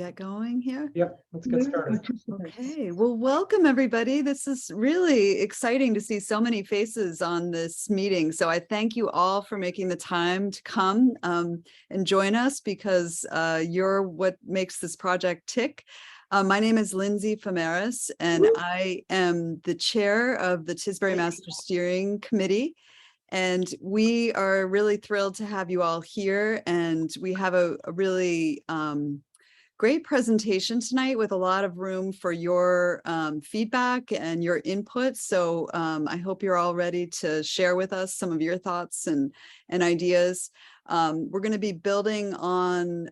get going here? Yep, let's get started. Okay, well, welcome everybody. This is really exciting to see so many faces on this meeting. So I thank you all for making the time to come and join us because you're what makes this project tick. My name is Lindsay Famaris, and I am the chair of the Tisbury Master Steering Committee. And we are really thrilled to have you all here. And we have a really great presentation tonight with a lot of room for your feedback and your input. So I hope you're all ready to share with us some of your thoughts and ideas. We're going to be building on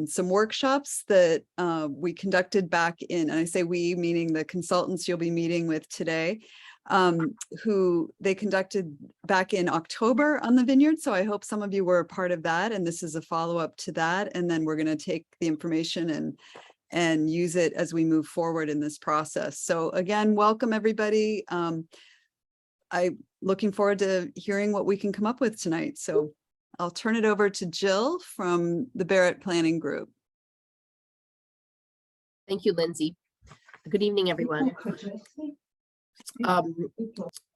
some workshops that we conducted back in, and I say we, meaning the consultants you'll be meeting with today, who they conducted back in October on the vineyard. So I hope some of you were a part of that. And this is a follow-up to that. And then we're going to take the information and use it as we move forward in this process. So again, welcome everybody. I'm looking forward to hearing what we can come up with tonight. So I'll turn it over to Jill from the Barrett Planning Group. Thank you, Lindsay. Good evening, everyone.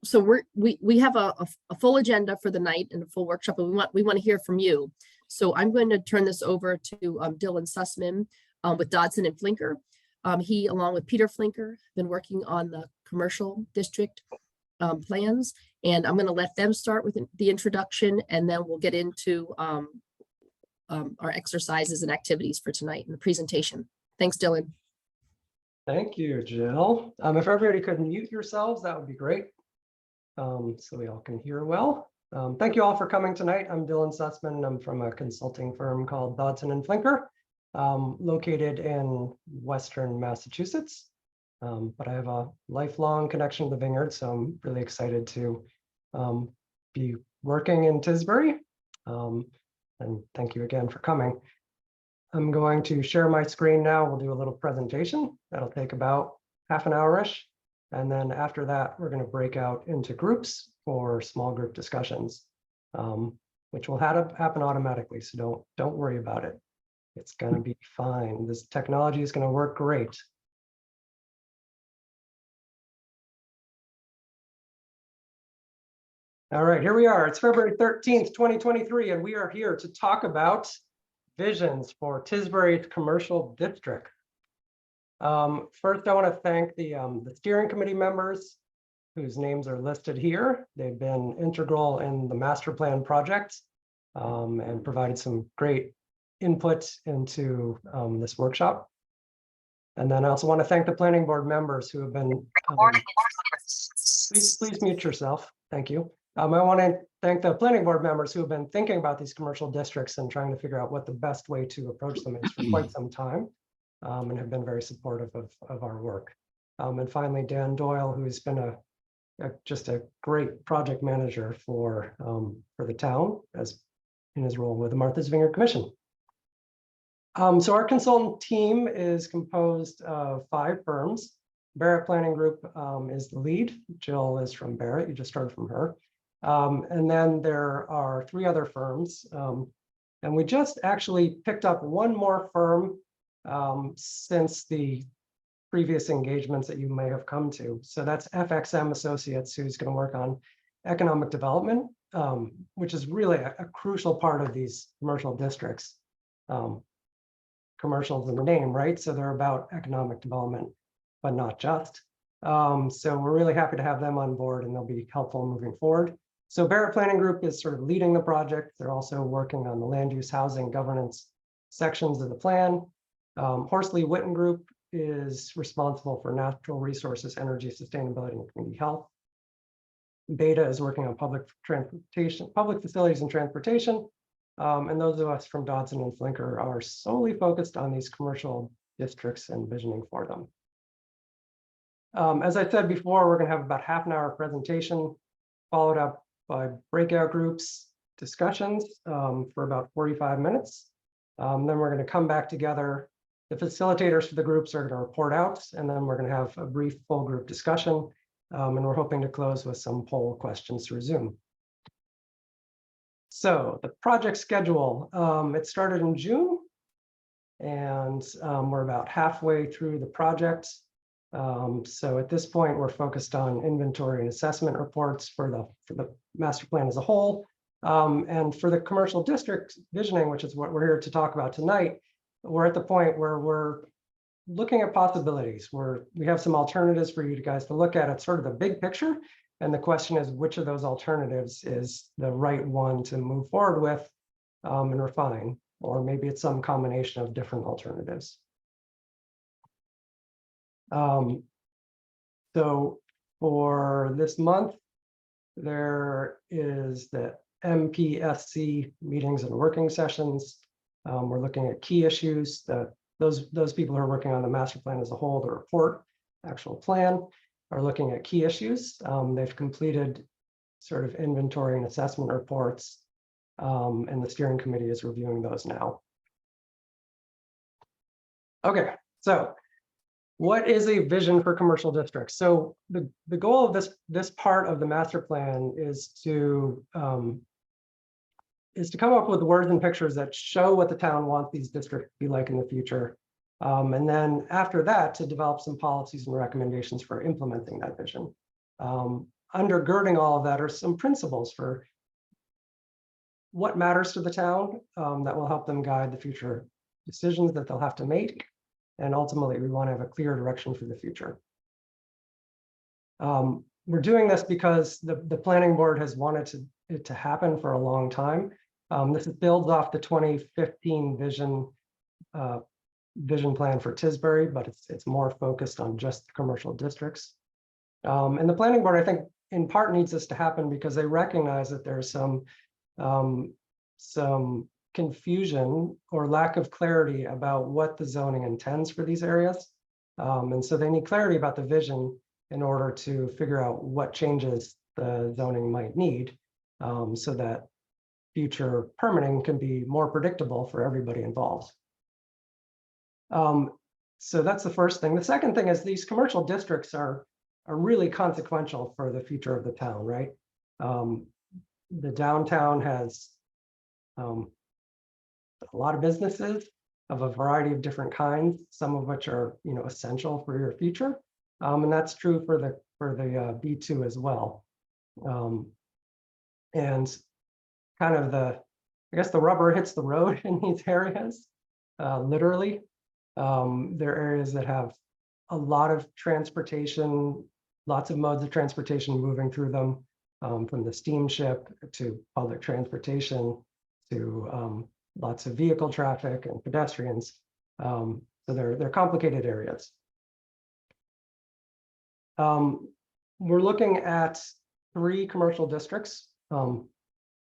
So we have a full agenda for the night and a full workshop, and we want to hear from you. So I'm going to turn this over to Dylan Sussman with Dodson and Flinker. He, along with Peter Flinker, been working on the commercial district plans, and I'm going to let them start with the introduction, and then we'll get into our exercises and activities for tonight in the presentation. Thanks, Dylan. Thank you, Jill. If everybody could mute yourselves, that would be great. So we all can hear well. Thank you all for coming tonight. I'm Dylan Sussman. I'm from a consulting firm called Dodson and Flinker, located in Western Massachusetts. But I have a lifelong connection to the vineyard, so I'm really excited to be working in Tisbury. And thank you again for coming. I'm going to share my screen now. We'll do a little presentation. That'll take about half an hour-ish. And then after that, we're going to break out into groups for small group discussions, which will happen automatically. So don't worry about it. It's going to be fine. This technology is going to work great. All right, here we are. It's February 13th, 2023, and we are here to talk about visions for Tisbury Commercial District. First, I want to thank the steering committee members whose names are listed here. They've been integral in the master plan project and provided some great input into this workshop. And then I also want to thank the planning board members who have been, please mute yourself. Thank you. I want to thank the planning board members who have been thinking about these commercial districts and trying to figure out what the best way to approach them is for quite some time, and have been very supportive of our work. And finally, Dan Doyle, who's been just a great project manager for the town as in his role with the Martha's Vineyard Commission. So our consultant team is composed of 5 firms. Barrett Planning Group is the lead. Jill is from Barrett. You just heard from her. And then there are 3 other firms. And we just actually picked up one more firm since the previous engagements that you may have come to. So that's FXM Associates, who's going to work on economic development, which is really a crucial part of these commercial districts. Commercials in the name, right? So they're about economic development, but not just. So we're really happy to have them on board, and they'll be helpful moving forward. So Barrett Planning Group is sort of leading the project. They're also working on the land use, housing, governance sections of the plan. Horsley Witten Group is responsible for natural resources, energy, sustainability, and community health. Beta is working on public transportation, public facilities and transportation. And those of us from Dodson and Flinker are solely focused on these commercial districts and visioning for them. As I said before, we're going to have about half an hour presentation, followed up by breakout groups, discussions for about 45 minutes. Then we're going to come back together. The facilitators for the groups are going to report out, and then we're going to have a brief full group discussion. And we're hoping to close with some poll questions through Zoom. So the project schedule, it started in June, and we're about halfway through the project. So at this point, we're focused on inventory and assessment reports for the master plan as a whole. And for the commercial district visioning, which is what we're here to talk about tonight, we're at the point where we're looking at possibilities. We have some alternatives for you guys to look at. It's sort of the big picture. And the question is, which of those alternatives is the right one to move forward with and refine? Or maybe it's some combination of different alternatives. So for this month, there is the MPSC meetings and working sessions. We're looking at key issues that those people who are working on the master plan as a whole, the report, actual plan, are looking at key issues. They've completed sort of inventory and assessment reports, and the steering committee is reviewing those now. Okay, so what is a vision for commercial districts? So the goal of this part of the master plan is to come up with words and pictures that show what the town wants these districts to be like in the future. And then after that, to develop some policies and recommendations for implementing that vision. Undergirding all of that are some principles for what matters to the town that will help them guide the future decisions that they'll have to make. And ultimately, we want to have a clear direction for the future. We're doing this because the planning board has wanted it to happen for a long time. This builds off the 2015 vision plan for Tisbury, but it's more focused on just the commercial districts. And the planning board, I think, in part needs this to happen because they recognize that there's some confusion or lack of clarity about what the zoning intends for these areas. And so they need clarity about the vision in order to figure out what changes the zoning might need so that future permitting can be more predictable for everybody involved. So that's the first thing. The second thing is these commercial districts are really consequential for the future of the town, right? The downtown has a lot of businesses of a variety of different kinds, some of which are essential for your future, and that's true for the B2 as well. And kind of I guess the rubber hits the road in these areas, literally. There are areas that have a lot of transportation, lots of modes of transportation moving through them, from the steamship to public transportation to lots of vehicle traffic and pedestrians. So they're complicated areas. We're looking at 3 commercial districts.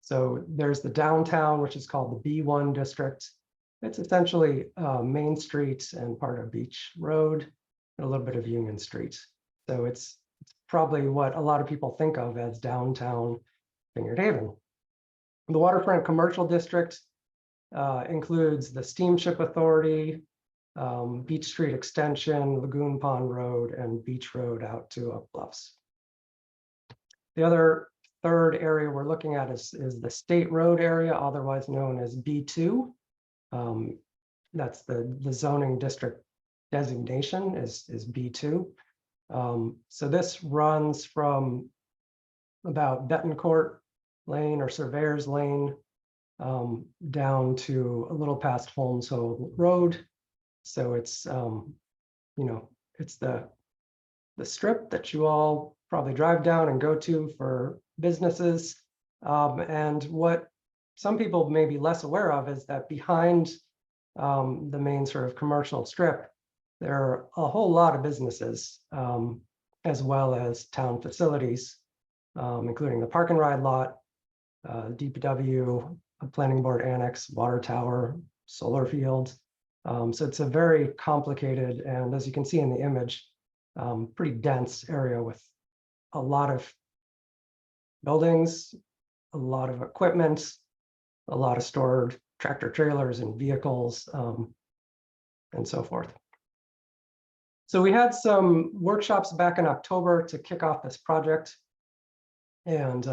So there's the downtown, which is called the B1 district. It's essentially Main Street and part of Beach Road, and a little bit of Union Street. So it's probably what a lot of people think of as downtown Vineyard Haven. The waterfront commercial district includes the Steamship Authority, Beach Street Extension, Lagoon Pond Road, and Beach Road out to Oak Bluffs. The other third area we're looking at is the State Road area, otherwise known as B2. That's the zoning district designation is B2. So this runs from about Betancourt Lane or Surveyor's Lane down to a little past Holmes Hill Road. So it's it's the strip that you all probably drive down and go to for businesses. And what some people may be less aware of is that behind the main sort of commercial strip, there are a whole lot of businesses, as well as town facilities, including the park and ride lot, DPW, a planning board annex, water tower, solar field. So it's a very complicated, and as you can see in the image, pretty dense area with a lot of buildings, a lot of equipment, a lot of stored tractor trailers and vehicles, and so forth. So we had some workshops back in October to kick off this project. And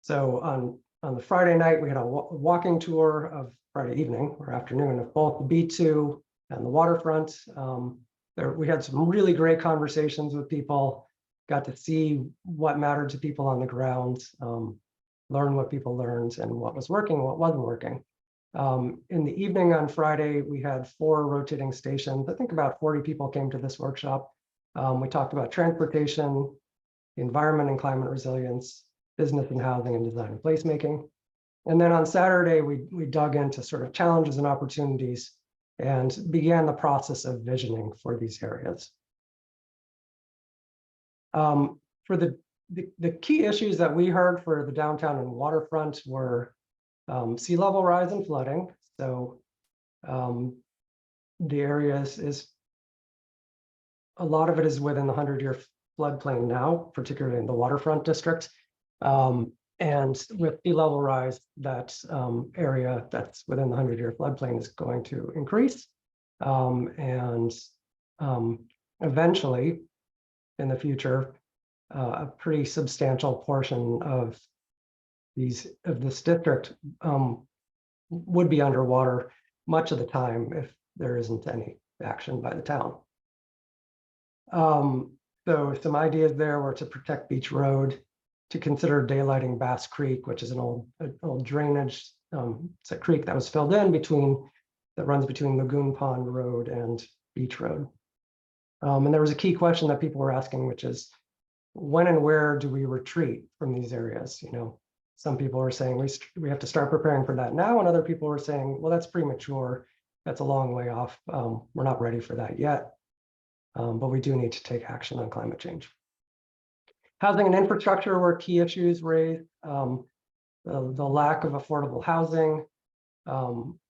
so on On the Friday night, we had a walking tour of Friday evening or afternoon of both the B2 and the waterfront. We had some really great conversations with people, got to see what mattered to people on the ground, learn what people learned and what was working, what wasn't working. In the evening on Friday, we had 4 rotating stations. I think about 40 people came to this workshop. We talked about transportation, environment and climate resilience, business and housing, and design and placemaking. And then on Saturday, we dug into sort of challenges and opportunities and began the process of visioning for these areas. For the key issues that we heard for the downtown and waterfront were sea level rise and flooding. So the areas is a lot of it is within the 100-year floodplain now, particularly in the waterfront district. And with sea level rise, that area that's within the 100-year floodplain is going to increase. Eventually, in the future, a pretty substantial portion of this district would be underwater much of the time if there isn't any action by the town. So some ideas there were to protect Beach Road, to consider daylighting Bass Creek, which is an old drainage. It's a creek that was filled in that runs between Lagoon Pond Road and Beach Road. And there was a key question that people were asking, which is, when and where do we retreat from these areas? You know, some people were saying we have to start preparing for that now, and other people were saying, well, that's premature. That's a long way off. We're not ready for that yet, but we do need to take action on climate change. Housing and infrastructure were key issues raised. The lack of affordable housing,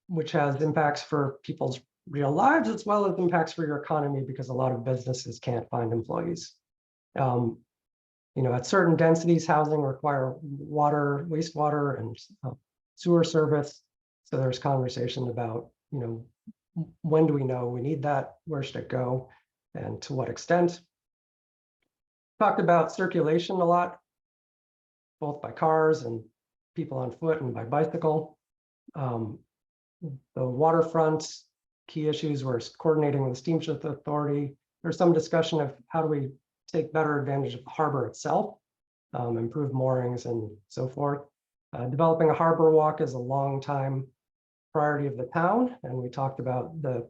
which has impacts for people's real lives, as well as impacts for your economy, because a lot of businesses can't find employees. You know, at certain densities, housing require water, wastewater, and sewer service. So there's conversation about, you know, when do we know we need that? Where should it go? And to what extent? Talked about circulation a lot, both by cars and people on foot and by bicycle. The waterfront key issues were coordinating with the Steamship Authority. There's some discussion of how do we take better advantage of the harbor itself, improve moorings and so forth. Developing a harbor walk is a long time priority of the town, and we talked about the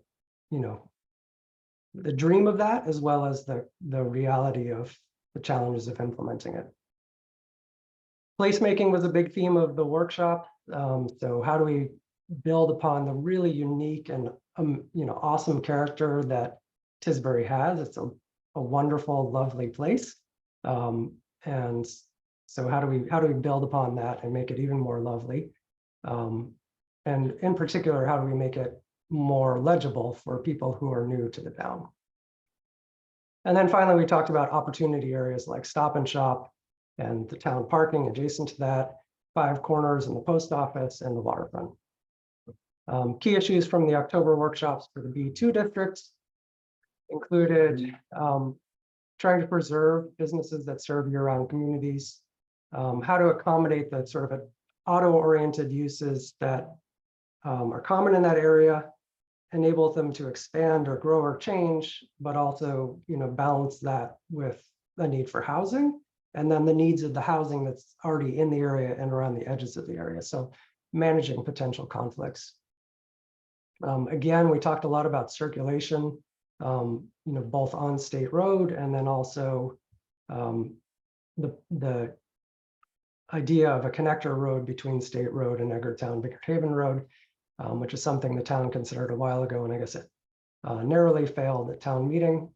dream of that, as well as the reality of the challenges of implementing it. Placemaking was a big theme of the workshop. So how do we build upon the really unique and awesome character that Tisbury has? It's a wonderful, lovely place. And so how do we build upon that and make it even more lovely? And in particular, how do we make it more legible for people who are new to the town? And then finally, we talked about opportunity areas like Stop and Shop and the town parking adjacent to that, 5 Corners and the post office and the waterfront. Key issues from the October workshops for the B2 districts included trying to preserve businesses that serve year-round communities, how to accommodate the sort of auto-oriented uses that are common in that area, enable them to expand or grow or change, but also balance that with the need for housing, and then the needs of the housing that's already in the area and around the edges of the area. So managing potential conflicts. Again, we talked a lot about circulation, both on State Road, and then also the idea of a connector road between State Road and Edgartown Bickert Haven Road, which is something the town considered a while ago, and I guess it narrowly failed at town meeting.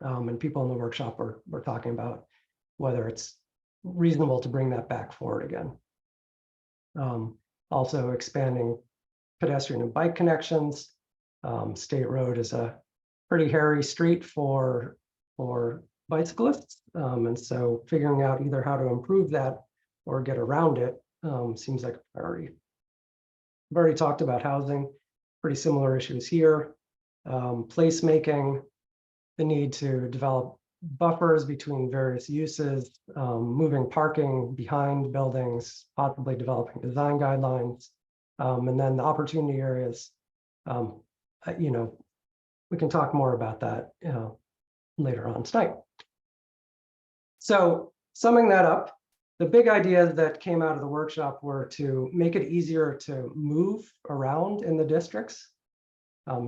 And people in the workshop were talking about whether it's reasonable to bring that back forward again. Also expanding pedestrian and bike connections. State Road is a pretty hairy street for bicyclists. And so figuring out either how to improve that or get around it seems like a priority. I've already talked about housing, pretty similar issues here. Placemaking, the need to develop buffers between various uses, moving parking behind buildings, possibly developing design guidelines, and then the opportunity areas. You know, we can talk more about that later on tonight. So summing that up, the big ideas that came out of the workshop were to make it easier to move around in the districts,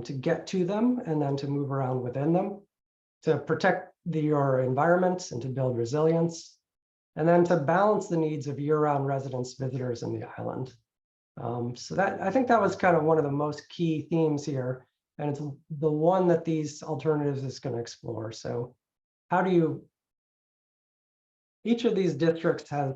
to get to them, and then to move around within them, to protect your environment and to build resilience, and then to balance the needs of year-round residents, visitors in the island. So that, I think that was kind of one of the most key themes here, and it's the one that these alternatives is going to explore. So how do you, each of these districts has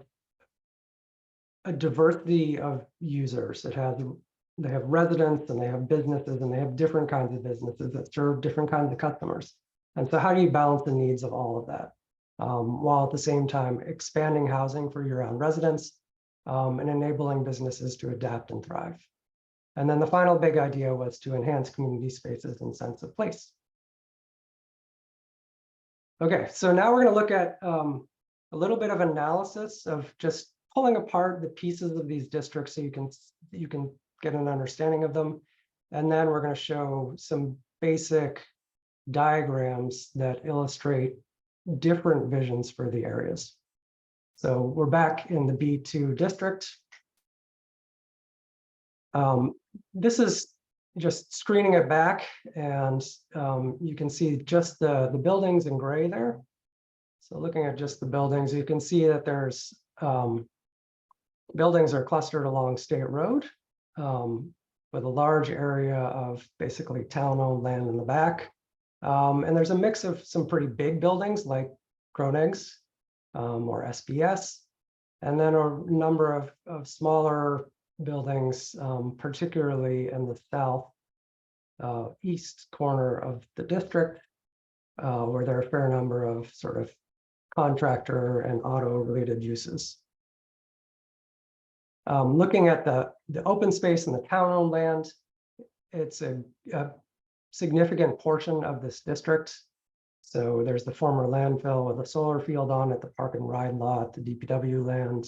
a diversity of users. They have residents and they have businesses and they have different kinds of businesses that serve different kinds of customers. And so how do you balance the needs of all of that while at the same time expanding housing for year-round residents and enabling businesses to adapt and thrive? And then the final big idea was to enhance community spaces and sense of place. Okay, so now we're going to look at a little bit of analysis of just pulling apart the pieces of these districts so you can get an understanding of them. And then we're going to show some basic diagrams that illustrate different visions for the areas. So we're back in the B2 district. This is just screening it back, and you can see just the buildings in gray there. So looking at just the buildings, you can see that there's buildings are clustered along State Road with a large area of basically town-owned land in the back. And there's a mix of some pretty big buildings like Kronegs or SBS, and then a number of smaller buildings, particularly in the south east corner of the district, where there are a fair number of sort of contractor and auto-related uses. Looking at the open space and the town-owned land, it's a significant portion of this district. So there's the former landfill with a solar field on it, the park and ride lot, the DPW land,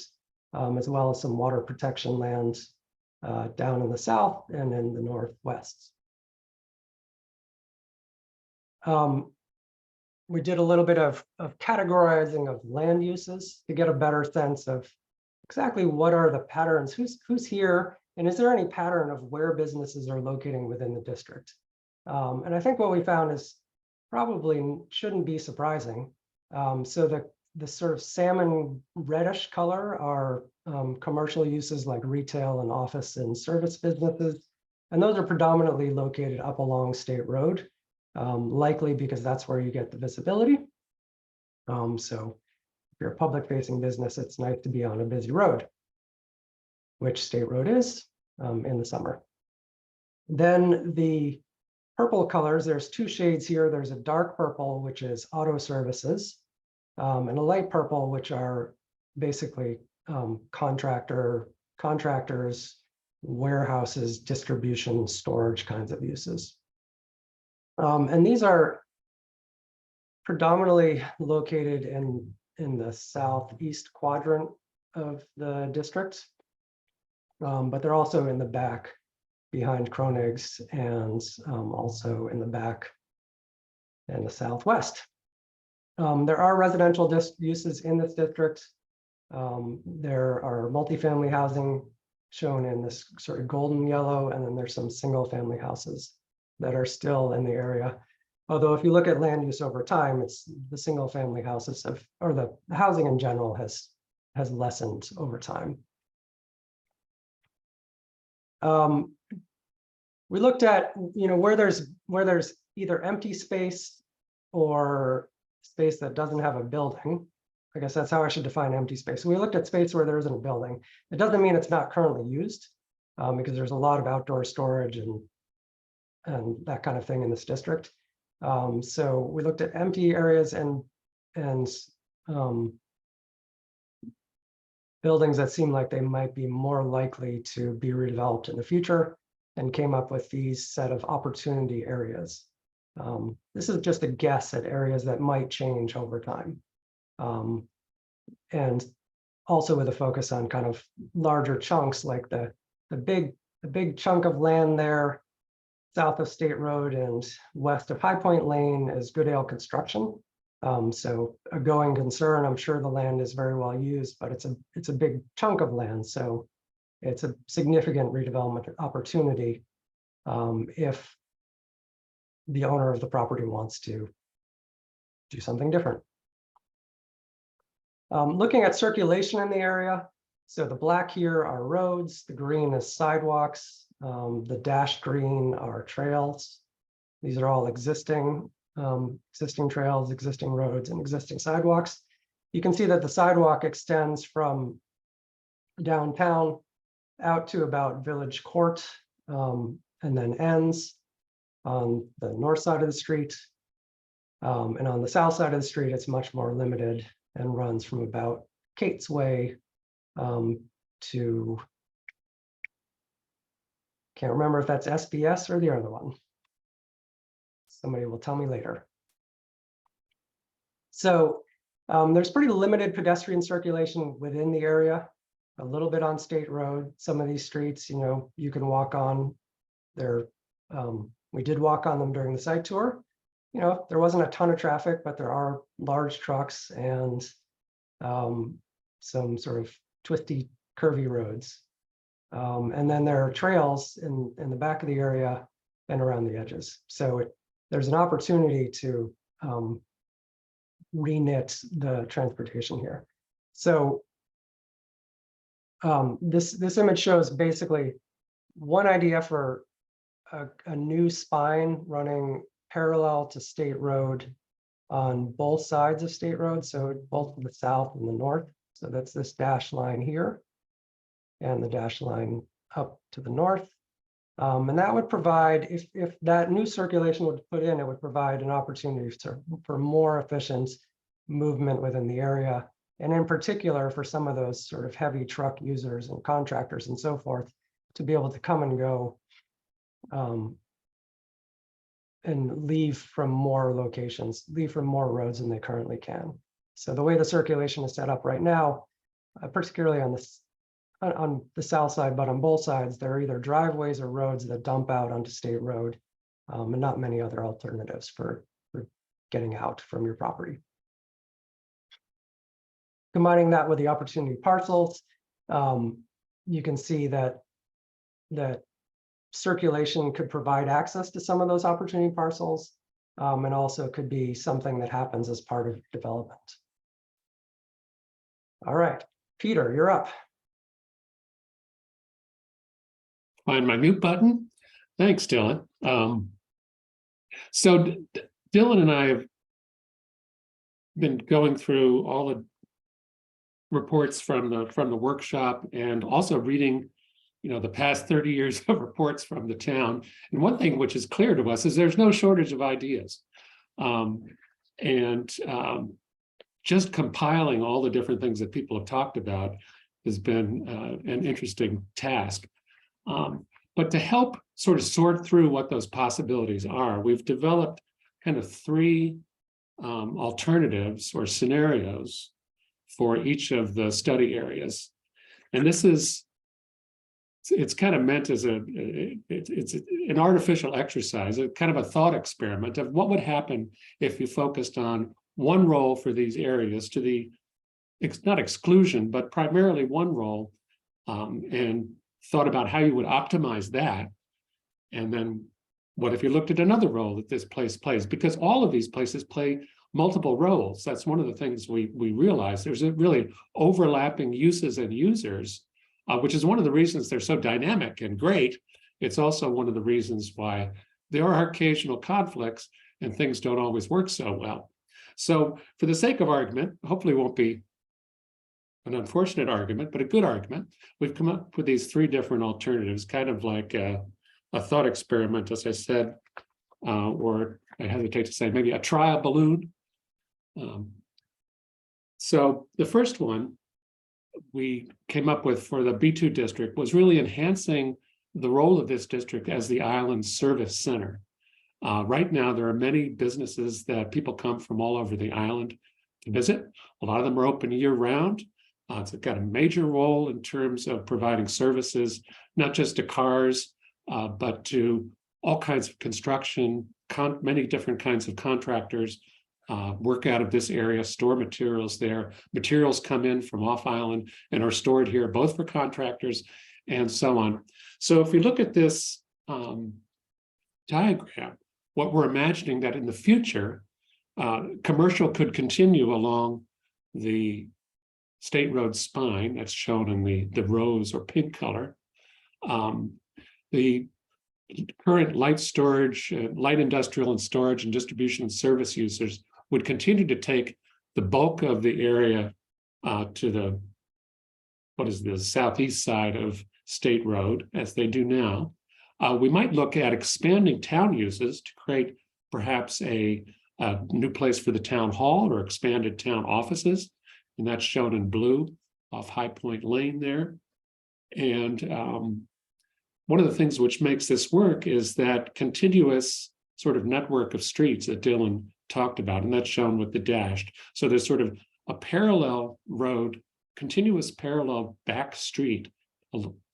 as well as some water protection land down in the south and in the northwest. We did a little bit of categorizing of land uses to get a better sense of exactly what are the patterns, who's here, and is there any pattern of where businesses are locating within the district? And I think what we found is probably shouldn't be surprising. So the sort of salmon reddish color are commercial uses like retail and office and service businesses. And those are predominantly located up along State Road, likely because that's where you get the visibility. So if you're a public facing business, it's nice to be on a busy road, which State Road is in the summer. Then the purple colors, there's two shades here. There's a dark purple, which is auto services, and a light purple, which are basically contractors, warehouses, distribution, storage kinds of uses. And these are predominantly located in the southeast quadrant of the district, but they're also in the back behind Kronegs and also in the back in the southwest. There are residential uses in this district. There are multifamily housing shown in this sort of golden yellow, and then there's some single family houses that are still in the area. Although if you look at land use over time, it's the single family houses or the housing in general has lessened over time. We looked at, where there's either empty space or space that doesn't have a building. I guess that's how I should define empty space. So we looked at space where there isn't a building. It doesn't mean it's not currently used, because there's a lot of outdoor storage and that kind of thing in this district. So we looked at empty areas and buildings that seem like they might be more likely to be redeveloped in the future, and came up with these set of opportunity areas. This is just a guess at areas that might change over time. And also with a focus on kind of larger chunks, like the big chunk of land there south of State Road and west of High Point Lane is Goodale Construction. So a going concern. I'm sure the land is very well used, but it's a big chunk of land. So it's a significant redevelopment opportunity if the owner of the property wants to do something different. Looking at circulation in the area, so the black here are roads, the green is sidewalks, the dashed green are trails. These are all existing trails, existing roads, and existing sidewalks. You can see that the sidewalk extends from downtown out to about Village Court, and then ends on the north side of the street. And on the south side of the street, it's much more limited and runs from about Kate's Way to, can't remember if that's SBS or the other one. Somebody will tell me later. So there's pretty limited pedestrian circulation within the area, a little bit on State Road. Some of these streets, you can walk on. We did walk on them during the site tour. There wasn't a ton of traffic, but there are large trucks and some sort of twisty, curvy roads. And then there are trails in the back of the area and around the edges. So there's an opportunity to reknit the transportation here. So this image shows basically one idea for a new spine running parallel to State Road on both sides of State Road, so both the south and the north. So that's this dashed line here and the dashed line up to the north. And that would provide, if that new circulation would put in, it would provide an opportunity for more efficient movement within the area. And in particular, for some of those sort of heavy truck users and contractors and so forth, to be able to come and go and leave from more locations, leave from more roads than they currently can. So the way the circulation is set up right now, particularly on the south side, but on both sides, there are either driveways or roads that dump out onto State Road, and not many other alternatives for getting out from your property. Combining that with the opportunity parcels, you can see that circulation could provide access to some of those opportunity parcels, and also could be something that happens as part of development. All right, Peter, you're up. Find my mute button. Thanks, Dylan. So Dylan and I have been going through all the reports from the workshop and also reading, the past 30 years of reports from the town. And one thing which is clear to us is there's no shortage of ideas. Just compiling all the different things that people have talked about has been an interesting task. But to help sort of sort through what those possibilities are, we've developed kind of three alternatives or scenarios for each of the study areas. And it's kind of meant as it's an artificial exercise, a kind of a thought experiment of what would happen if you focused on one role for these areas to the, not exclusion, but primarily one role, and thought about how you would optimize that. And then what if you looked at another role that this place plays? Because all of these places play multiple roles. That's one of the things we realize. There's a really overlapping uses and users, which is one of the reasons they're so dynamic and great. It's also one of the reasons why there are occasional conflicts and things don't always work so well. So for the sake of argument, hopefully it won't be an unfortunate argument, but a good argument, we've come up with these three different alternatives, kind of like a thought experiment, as I said, or I hesitate to say maybe a trial balloon. So the first one we came up with for the B2 district was really enhancing the role of this district as the island service center. Right now, there are many businesses that people come from all over the island to visit. A lot of them are open year round. It's got a major role in terms of providing services, not just to cars, but to all kinds of construction, many different kinds of contractors work out of this area, store materials there. Materials come in from off island and are stored here, both for contractors and so on. So if we look at this diagram, what we're imagining that in the future, commercial could continue along the State Road spine that's shown in the rose or pink color. The current light storage, light industrial and storage and distribution and service users would continue to take the bulk of the area to the southeast side of State Road, as they do now. We might look at expanding town uses to create perhaps a new place for the town hall or expanded town offices, and that's shown in blue off High Point Lane there. And one of the things which makes this work is that continuous sort of network of streets that Dylan talked about, and that's shown with the dashed. So there's sort of a parallel road, continuous parallel back street,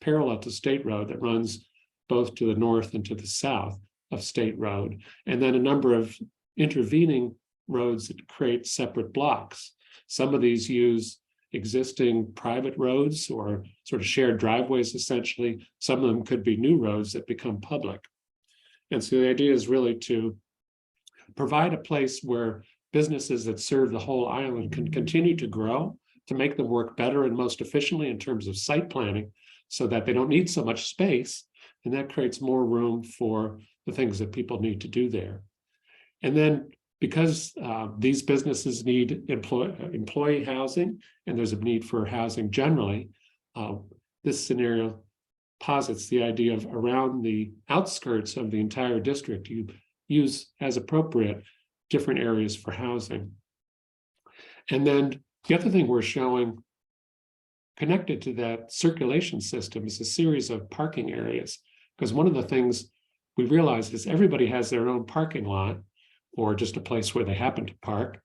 parallel to State Road that runs both to the north and to the south of State Road, and then a number of intervening roads that create separate blocks. Some of these use existing private roads or sort of shared driveways, essentially. Some of them could be new roads that become public. And so the idea is really to provide a place where businesses that serve the whole island can continue to grow, to make them work better and most efficiently in terms of site planning, so that they don't need so much space. And that creates more room for the things that people need to do there. And then because these businesses need employee housing, and there's a need for housing generally, this scenario posits the idea of around the outskirts of the entire district, you use as appropriate different areas for housing. And then the other thing we're showing connected to that circulation system is a series of parking areas, because one of the things we realized is everybody has their own parking lot or just a place where they happen to park.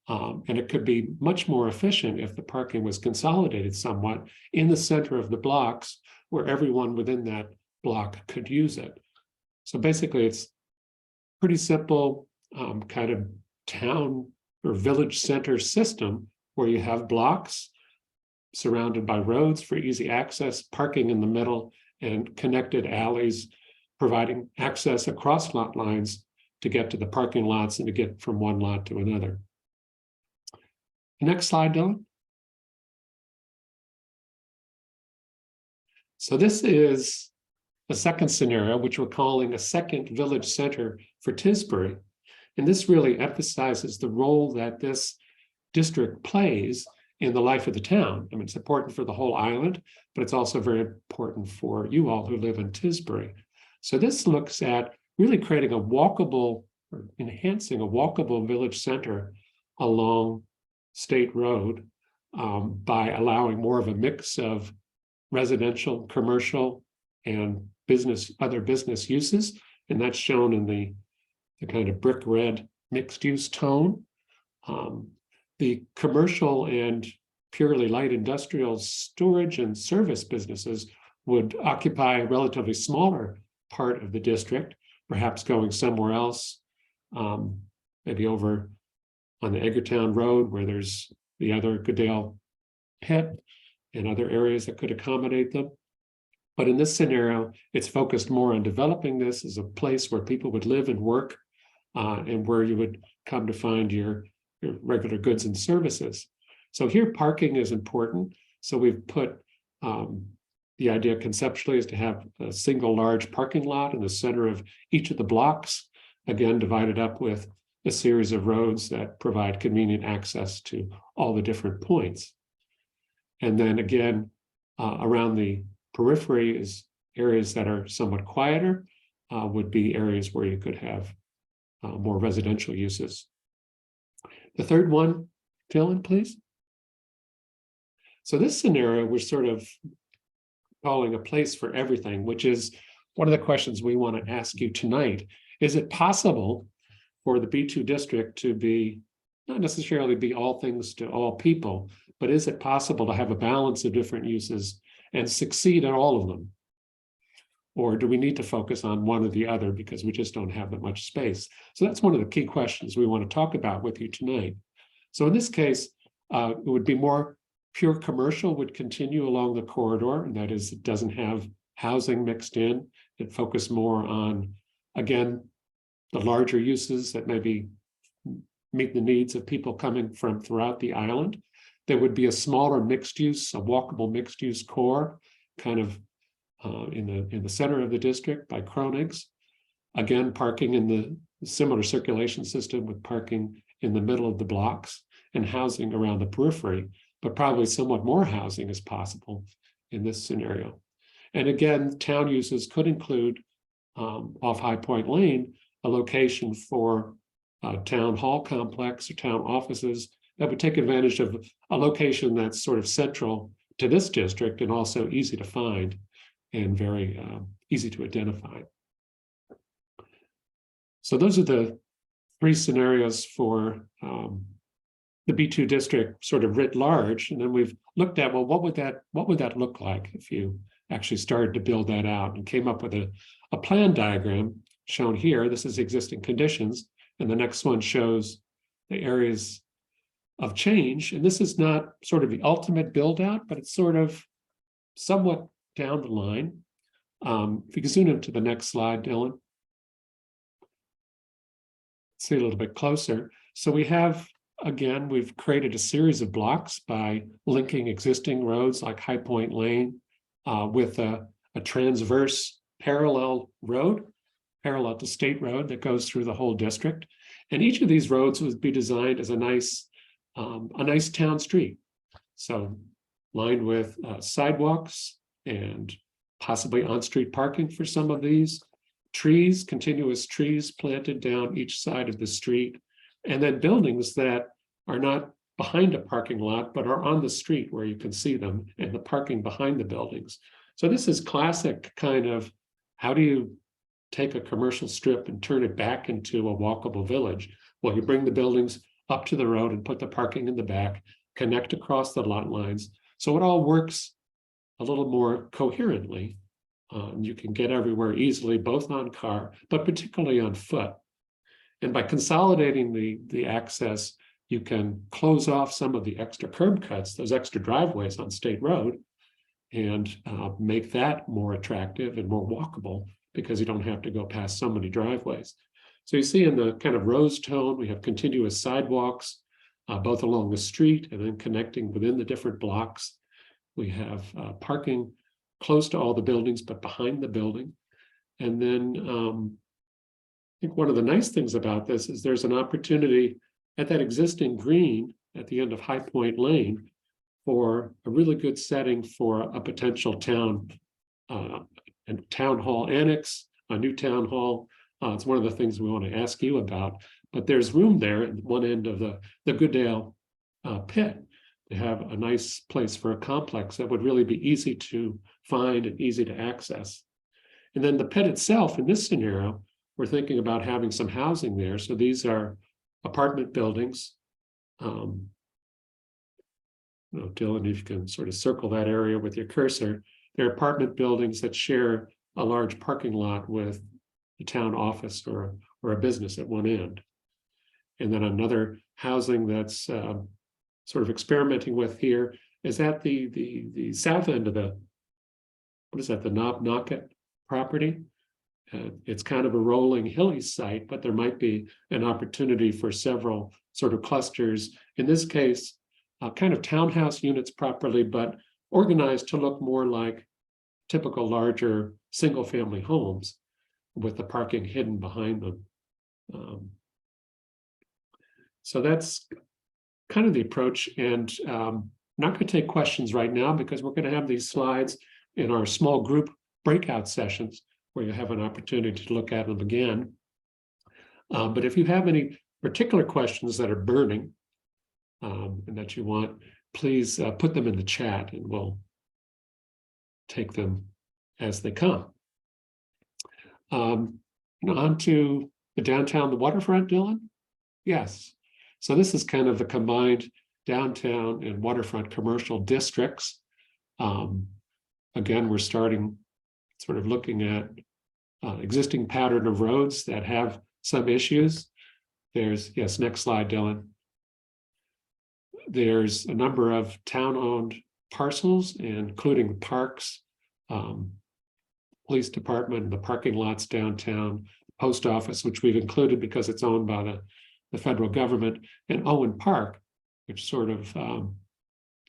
And it could be much more efficient if the parking was consolidated somewhat in the center of the blocks where everyone within that block could use it. So basically it's pretty simple kind of town or village center system where you have blocks surrounded by roads for easy access, parking in the middle, and connected alleys providing access across lot lines to get to the parking lots and to get from one lot to another. Next slide, Dylan. So this is a second scenario, which we're calling a second village center for Tisbury. And this really emphasizes the role that this district plays in the life of the town. I mean, it's important for the whole island, but it's also very important for you all who live in Tisbury. So this looks at really creating a walkable or enhancing a walkable village center along State Road by allowing more of a mix of residential, commercial, and other business uses. And that's shown in the kind of brick red mixed use tone. The commercial and purely light industrial storage and service businesses would occupy a relatively smaller part of the district, perhaps going somewhere else, maybe over on the Eggertown Road where there's the other Goodale pit and other areas that could accommodate them. But in this scenario, it's focused more on developing this as a place where people would live and work and where you would come to find your regular goods and services. So here parking is important. So we've put the idea conceptually is to have a single large parking lot in the center of each of the blocks, again, divided up with a series of roads that provide convenient access to all the different points. And then again, around the periphery is areas that are somewhat quieter, would be areas where you could have more residential uses. The third one, Dylan, please. So this scenario, we're sort of calling a place for everything, which is one of the questions we want to ask you tonight, Is it possible for the B2 district to be, not necessarily be all things to all people, but is it possible to have a balance of different uses and succeed at all of them? Or do we need to focus on one or the other because we just don't have that much space? So that's one of the key questions we want to talk about with you tonight. So in this case, it would be more pure commercial would continue along the corridor, and that is, it doesn't have housing mixed in. It focused more on, again, the larger uses that maybe meet the needs of people coming from throughout the island. There would be a smaller mixed use, a walkable mixed use core, kind of in the center of the district by Kronig's. Again, parking in the similar circulation system with parking in the middle of the blocks and housing around the periphery, but probably somewhat more housing is possible in this scenario. And again, town uses could include off High Point Lane, a location for a town hall complex or town offices that would take advantage of a location that's sort of central to this district and also easy to find and very easy to identify. So those are the three scenarios for the B2 district sort of writ large. And then we've looked at, well, what would that look like if you actually started to build that out, and came up with a plan diagram shown here. This is existing conditions. And the next one shows the areas of change. And this is not sort of the ultimate build out, but it's sort of somewhat down the line. If you can zoom into the next slide, Dylan. See a little bit closer. So we have, again, we've created a series of blocks by linking existing roads like High Point Lane with a transverse parallel road, parallel to State Road that goes through the whole district. And each of these roads would be designed as a nice town street. So lined with sidewalks and possibly on-street parking for some of these, trees, continuous trees planted down each side of the street, and then buildings that are not behind a parking lot, but are on the street where you can see them, and the parking behind the buildings. So this is classic kind of, how do you take a commercial strip and turn it back into a walkable village? Well, you bring the buildings up to the road and put the parking in the back, connect across the lot lines. So it all works a little more coherently. You can get everywhere easily, both on car, but particularly on foot. And by consolidating the access, you can close off some of the extra curb cuts, those extra driveways on State Road, and make that more attractive and more walkable because you don't have to go past so many driveways. So you see in the kind of rose tone, we have continuous sidewalks, both along the street and then connecting within the different blocks. We have parking close to all the buildings, but behind the building. And then I think one of the nice things about this is there's an opportunity at that existing green at the end of High Point Lane for a really good setting for a potential town hall annex, a new town hall. It's one of the things we want to ask you about, but there's room there at one end of the Goodale pit to have a nice place for a complex that would really be easy to find and easy to access. And then the pit itself, in this scenario, we're thinking about having some housing there. So these are apartment buildings. Dylan, if you can sort of circle that area with your cursor, they're apartment buildings that share a large parking lot with a town office or a business at one end. And then another housing that's sort of experimenting with here is at the south end of the Knocket property. It's kind of a rolling hilly site, but there might be an opportunity for several sort of clusters. In this case, kind of townhouse units properly, but organized to look more like typical larger single family homes with the parking hidden behind them. So that's kind of the approach. And I'm not going to take questions right now because we're going to have these slides in our small group breakout sessions where you have an opportunity to look at them again. But if you have any particular questions that are burning and that you want, please put them in the chat and we'll take them as they come. And on to the downtown, the waterfront, Dylan? Yes. So this is kind of the combined downtown and waterfront commercial districts. Again, we're starting sort of looking at existing pattern of roads that have some issues. There's, yes, next slide, Dylan. There's a number of town-owned parcels, including parks, police department, the parking lots downtown, post office, which we've included because it's owned by the federal government, and Owen Park, which sort of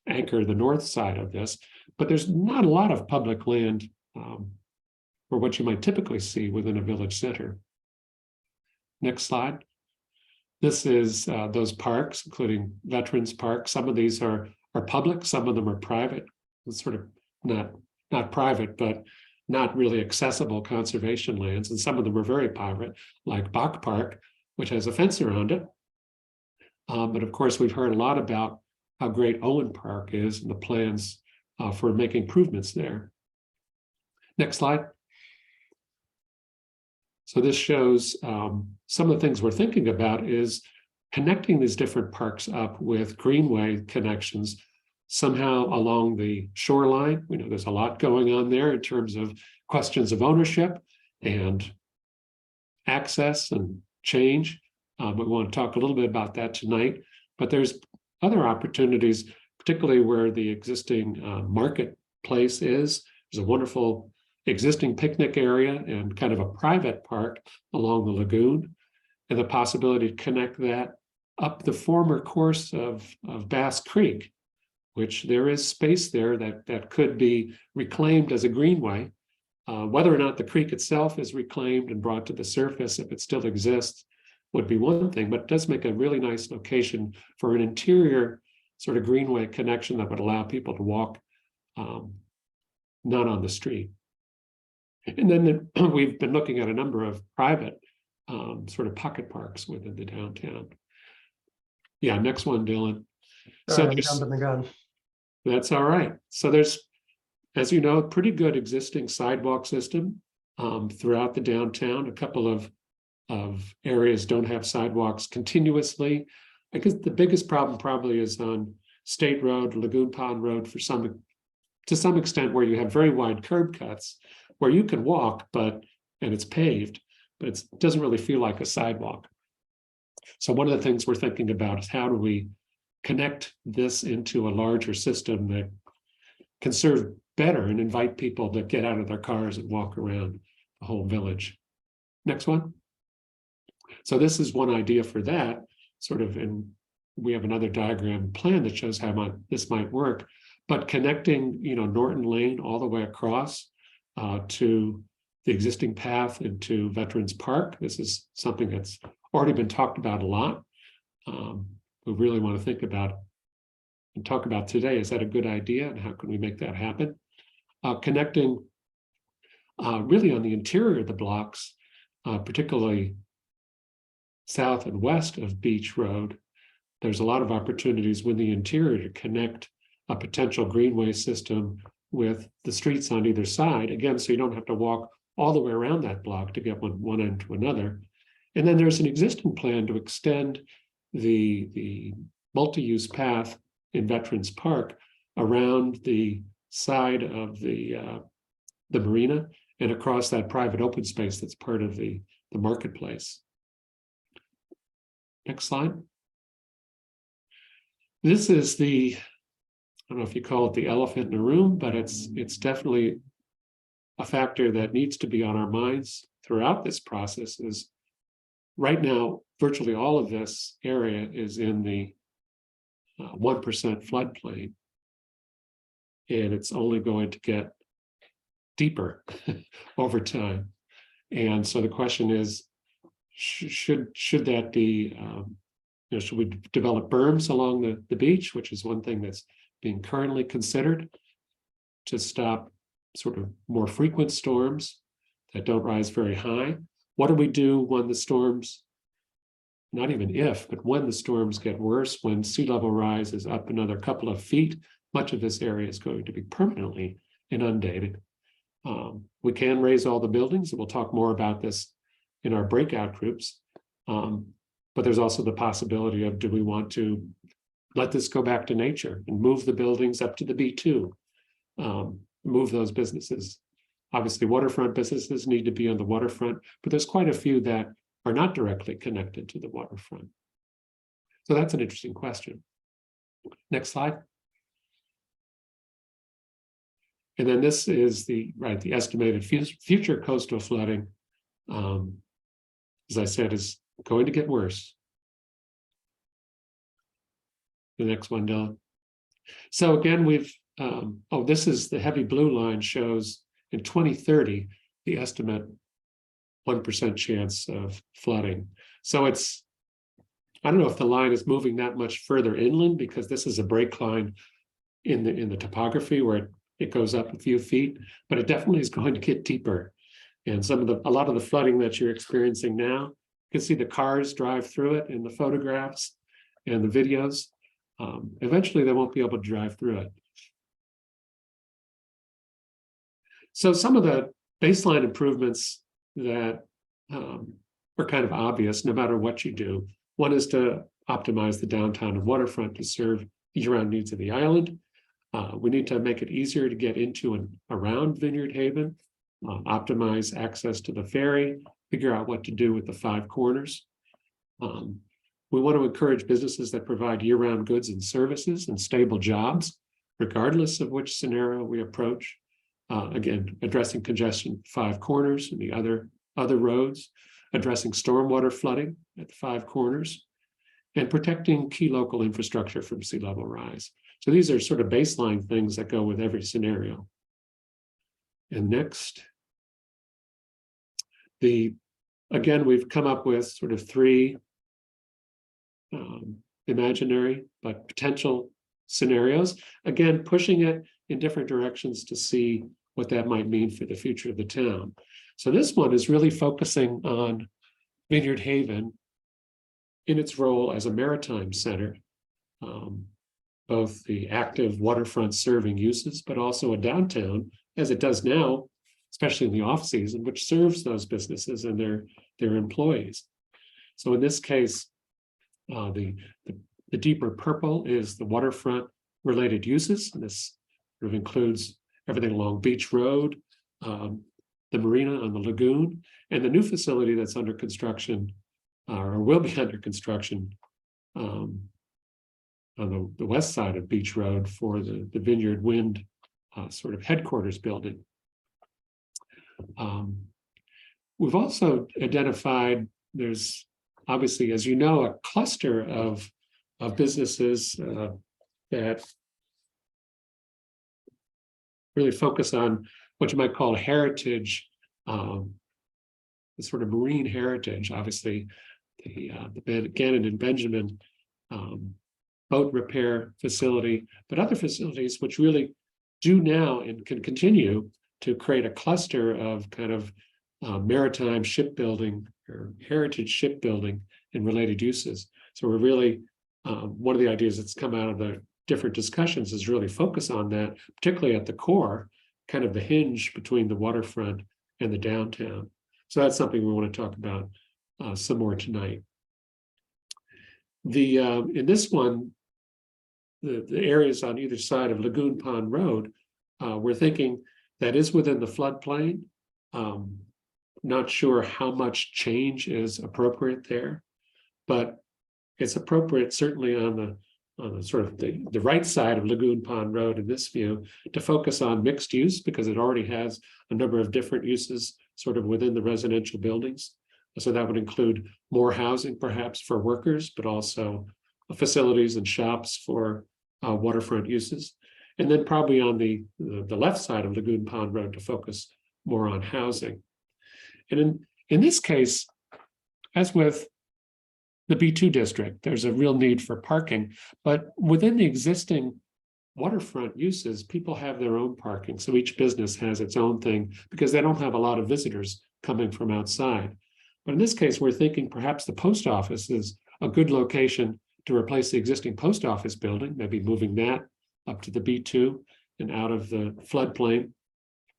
anchor the north side of this. But there's not a lot of public land or what you might typically see within a village center. Next slide. This is those parks, including Veterans Park. Some of these are public, some of them are private. It's sort of not private, but not really accessible conservation lands. And some of them are very private, like Bach Park, which has a fence around it. But of course, we've heard a lot about how great Owen Park is and the plans for making improvements there. Next slide. So this shows some of the things we're thinking about is connecting these different parks up with greenway connections somehow along the shoreline. We know there's a lot going on there in terms of questions of ownership and access and change. We want to talk a little bit about that tonight, but there's other opportunities, particularly where the existing marketplace is. There's a wonderful existing picnic area and kind of a private park along the lagoon, and the possibility to connect that up the former course of Bass Creek, which there is space there that could be reclaimed as a greenway. Whether or not the creek itself is reclaimed and brought to the surface, if it still exists, would be one thing, but it does make a really nice location for an interior sort of greenway connection that would allow people to walk not on the street. And then we've been looking at a number of private sort of pocket parks within the downtown. Yeah, next one, Dylan. Sorry, I'm jumping the gun. That's all right. So there's, as you know, pretty good existing sidewalk system throughout the downtown. A couple of areas don't have sidewalks continuously. I guess the biggest problem probably is on State Road, Lagoon Pond Road, to some extent, where you have very wide curb cuts where you can walk, and it's paved, but it doesn't really feel like a sidewalk. So one of the things we're thinking about is how do we connect this into a larger system that can serve better and invite people to get out of their cars and walk around the whole village. Next one. So this is one idea for that sort of, and we have another diagram plan that shows how this might work, but connecting, Norton Lane all the way across to the existing path into Veterans Park. This is something that's already been talked about a lot. We really want to think about and talk about today. Is that a good idea, and how can we make that happen? Connecting really on the interior of the blocks, particularly south and west of Beach Road. There's a lot of opportunities within the interior to connect a potential greenway system with the streets on either side, again, so you don't have to walk all the way around that block to get one end to another. And then there's an existing plan to extend the multi-use path in Veterans Park around the side of the marina and across that private open space that's part of the marketplace. Next slide. This is I don't know if you call it the elephant in the room, but it's definitely a factor that needs to be on our minds throughout this process. Is right now, virtually all of this area is in the 1% floodplain, and it's only going to get deeper over time. And so the question is, should that be, should we develop berms along the beach, which is one thing that's being currently considered to stop sort of more frequent storms that don't rise very high? What do we do when the storms, not even if, but when the storms get worse, when sea level rise is up another couple of feet? Much of this area is going to be permanently inundated. We can raise all the buildings, and we'll talk more about this in our breakout groups. But there's also the possibility of, do we want to let this go back to nature and move the buildings up to the B2, move those businesses? Obviously, waterfront businesses need to be on the waterfront, but there's quite a few that are not directly connected to the waterfront. So that's an interesting question. Next slide. And then this is the estimated future coastal flooding, as I said, is going to get worse. The next one, Dylan. So again, we've, this is the heavy blue line, shows in 2030, the estimate 1% chance of flooding. So it's, I don't know if the line is moving that much further inland, because this is a break line in the topography where it goes up a few feet, but it definitely is going to get deeper. And a lot of the flooding that you're experiencing now, you can see the cars drive through it in the photographs and the videos. Eventually they won't be able to drive through it. So some of the baseline improvements that are kind of obvious no matter what you do. One is to optimize the downtown and waterfront to serve year-round needs of the island. We need to make it easier to get into and around Vineyard Haven, optimize access to the ferry, figure out what to do with the 5 corners. We want to encourage businesses that provide year-round goods and services and stable jobs, regardless of which scenario we approach. Again, addressing congestion 5 corners and the other roads, addressing stormwater flooding at the 5 corners, and protecting key local infrastructure from sea level rise. So these are sort of baseline things that go with every scenario. And next, again, we've come up with sort of 3 imaginary but potential scenarios. Again, pushing it in different directions to see what that might mean for the future of the town. So this one is really focusing on Vineyard Haven in its role as a maritime center, both the active waterfront serving uses, but also a downtown, as it does now, especially in the off-season, which serves those businesses and their employees. So in this case, the deeper purple is the waterfront related uses. And this sort of includes everything along Beach Road, the marina on the lagoon, and the new facility that's under construction, or will be under construction on the west side of Beach Road for the Vineyard Wind sort of headquarters building. We've also identified, there's obviously, as you know, a cluster of businesses that really focus on what you might call heritage, the sort of marine heritage. Obviously, the Gannon and Benjamin boat repair facility, but other facilities which really do now and can continue to create a cluster of kind of maritime shipbuilding or heritage shipbuilding and related uses. So we're really, one of the ideas that's come out of the different discussions is really focus on that, particularly at the core, kind of the hinge between the waterfront and the downtown. So that's something we want to talk about some more tonight. In this one, the areas on either side of Lagoon Pond Road, we're thinking that is within the floodplain. Not sure how much change is appropriate there, but it's appropriate certainly on the sort of the right side of Lagoon Pond Road in this view to focus on mixed use, because it already has a number of different uses sort of within the residential buildings. So that would include more housing perhaps for workers, but also facilities and shops for waterfront uses. And then probably on the left side of Lagoon Pond Road to focus more on housing. And in this case, as with the B2 district, there's a real need for parking, but within the existing waterfront uses, people have their own parking. So each business has its own thing because they don't have a lot of visitors coming from outside. But in this case, we're thinking perhaps the post office is a good location to replace the existing post office building, maybe moving that up to the B2 and out of the floodplain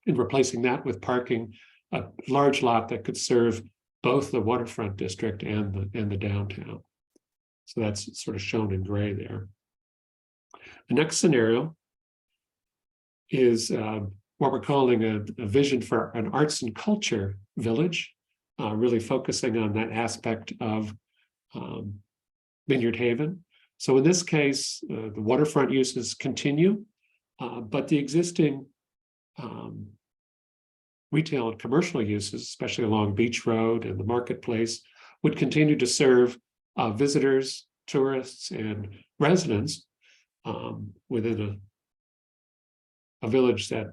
and replacing that with parking, a large lot that could serve both the waterfront district and the downtown. So that's sort of shown in gray there. The next scenario is what we're calling a vision for an arts and culture village, really focusing on that aspect of Vineyard Haven. So in this case, the waterfront uses continue, but the existing retail and commercial uses, especially along Beach Road and the marketplace, would continue to serve visitors, tourists, and residents within a village that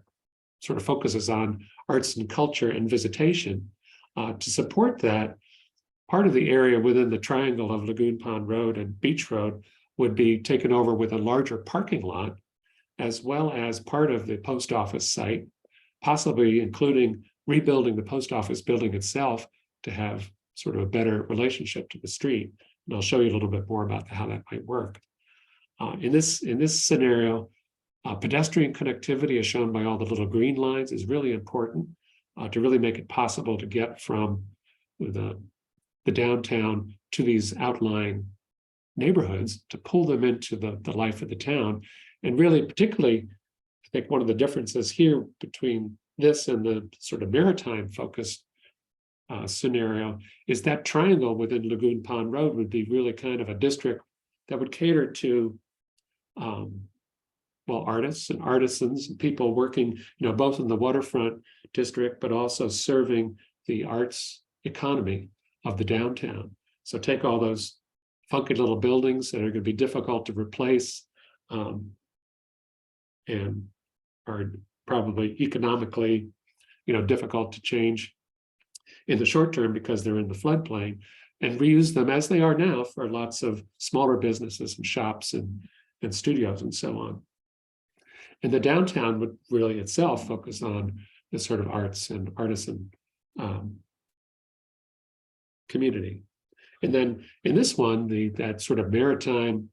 sort of focuses on arts and culture and visitation. To support that, part of the area within the triangle of Lagoon Pond Road and Beach Road would be taken over with a larger parking lot, as well as part of the post office site, possibly including rebuilding the post office building itself to have sort of a better relationship to the street. And I'll show you a little bit more about how that might work. In this scenario, pedestrian connectivity, as shown by all the little green lines, is really important to really make it possible to get from the downtown to these outlying neighborhoods, to pull them into the life of the town. And really, particularly, I think one of the differences here between this and the sort of maritime focused scenario is that triangle within Lagoon Pond Road would be really kind of a district that would cater to well, artists and artisans and people working, both in the waterfront district, but also serving the arts economy of the downtown. So take all those funky little buildings that are going to be difficult to replace and are probably economically, difficult to change in the short term because they're in the floodplain, and reuse them as they are now for lots of smaller businesses and shops and studios and so on. And the downtown would really itself focus on the sort of arts and artisan community. And then in this one, that sort of maritime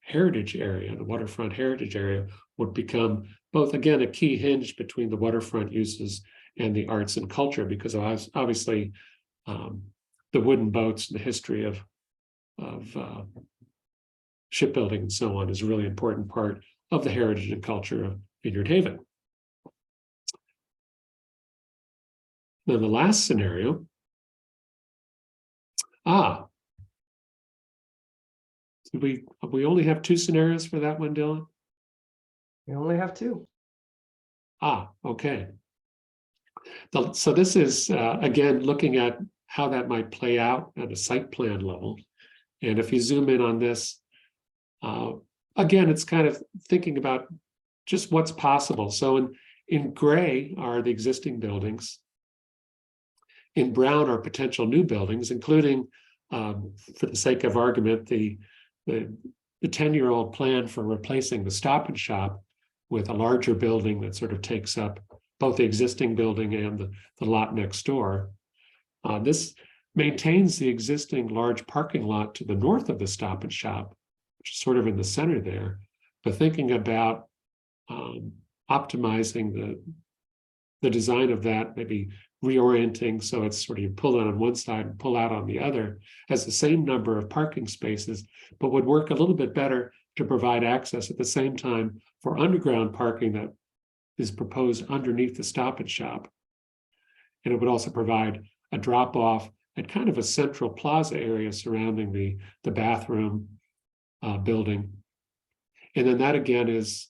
heritage area, the waterfront heritage area, would become both, again, a key hinge between the waterfront uses and the arts and culture, because obviously the wooden boats and the history of shipbuilding and so on is a really important part of the heritage and culture of Vineyard Haven. Then the last scenario. We only have two scenarios for that one, Dylan? We only have two. Okay. So this is, again, looking at how that might play out at a site plan level. And if you zoom in on this, again, it's kind of thinking about just what's possible. So in gray are the existing buildings. In brown are potential new buildings, including, for the sake of argument, the 10-year-old plan for replacing the Stop and Shop with a larger building that sort of takes up both the existing building and the lot next door. This maintains the existing large parking lot to the north of the Stop and Shop, which is sort of in the center there, but thinking about optimizing the design of that, maybe reorienting so it's sort of you pull in on one side and pull out on the other, has the same number of parking spaces, but would work a little bit better to provide access at the same time for underground parking that is proposed underneath the Stop and Shop. And it would also provide a drop off at kind of a central plaza area surrounding the bathroom building. And then that again is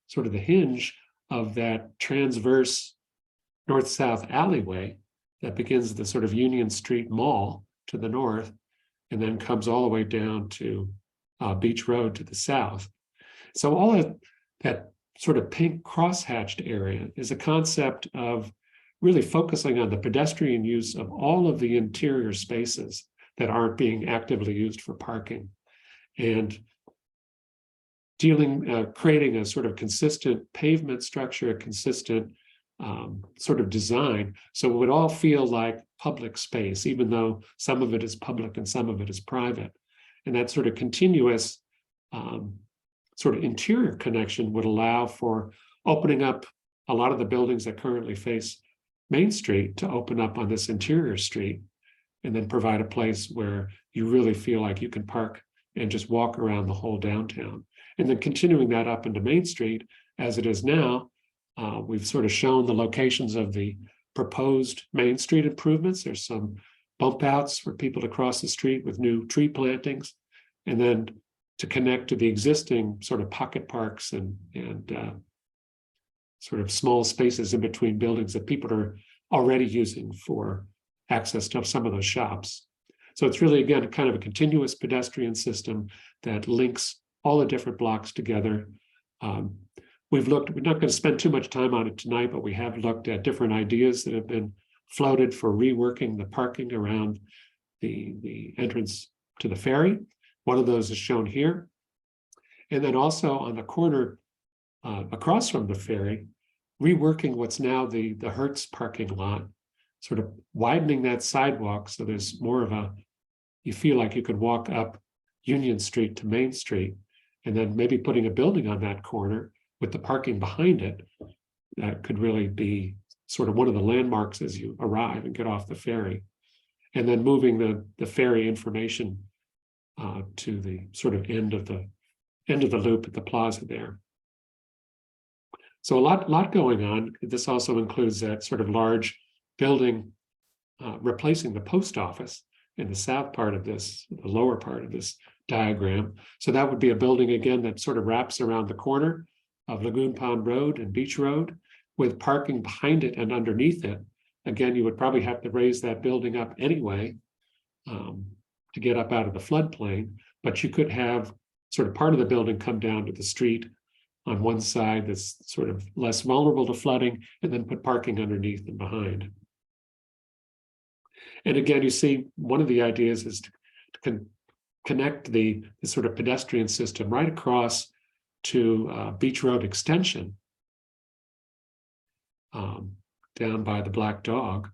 sort of the hinge of that transverse north-south alleyway that begins the sort of Union Street Mall to the north and then comes all the way down to Beach Road to the south. So all of that sort of pink crosshatched area is a concept of really focusing on the pedestrian use of all of the interior spaces that aren't being actively used for parking, and creating a sort of consistent pavement structure, a consistent sort of design, so it would all feel like public space, even though some of it is public and some of it is private. And that sort of continuous sort of interior connection would allow for opening up a lot of the buildings that currently face Main Street to open up on this interior street and then provide a place where you really feel like you can park and just walk around the whole downtown. And then continuing that up into Main Street as it is now, we've sort of shown the locations of the proposed Main Street improvements. There's some bump outs for people to cross the street with new tree plantings, and then to connect to the existing sort of pocket parks and sort of small spaces in between buildings that people are already using for access to some of those shops. So it's really, again, kind of a continuous pedestrian system that links all the different blocks together. We're not going to spend too much time on it tonight, but we have looked at different ideas that have been floated for reworking the parking around the entrance to the ferry. One of those is shown here. And then also on the corner across from the ferry, reworking what's now the Hertz parking lot, sort of widening that sidewalk so there's more of you feel like you could walk up Union Street to Main Street, and then maybe putting a building on that corner with the parking behind it. That could really be sort of one of the landmarks as you arrive and get off the ferry. And then moving the ferry information to the sort of end of the loop at the plaza there. So a lot going on. This also includes that sort of large building replacing the post office in the south part of this, the lower part of this diagram. So that would be a building, again, that sort of wraps around the corner of Lagoon Pond Road and Beach Road with parking behind it and underneath it. Again, you would probably have to raise that building up anyway to get up out of the floodplain, but you could have sort of part of the building come down to the street on one side that's sort of less vulnerable to flooding, and then put parking underneath and behind. And again, you see one of the ideas is to connect the sort of pedestrian system right across to Beach Road Extension down by the Black Dog,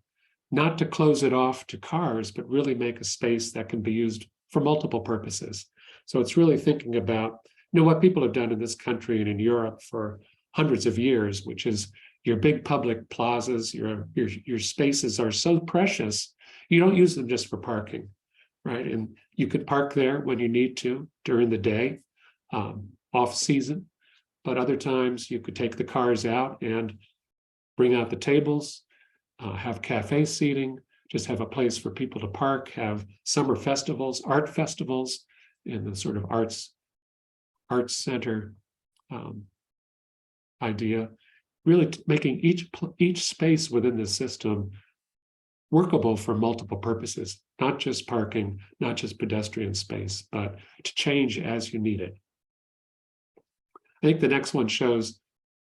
not to close it off to cars, but really make a space that can be used for multiple purposes. So it's really thinking about, what people have done in this country and in Europe for hundreds of years, which is your big public plazas, your spaces are so precious, you don't use them just for parking, right? And you could park there when you need to during the day, off season, but other times you could take the cars out and bring out the tables, have cafe seating, just have a place for people to park, have summer festivals, art festivals in the sort of arts center idea, really making each space within the system workable for multiple purposes, not just parking, not just pedestrian space, but to change as you need it. I think the next one shows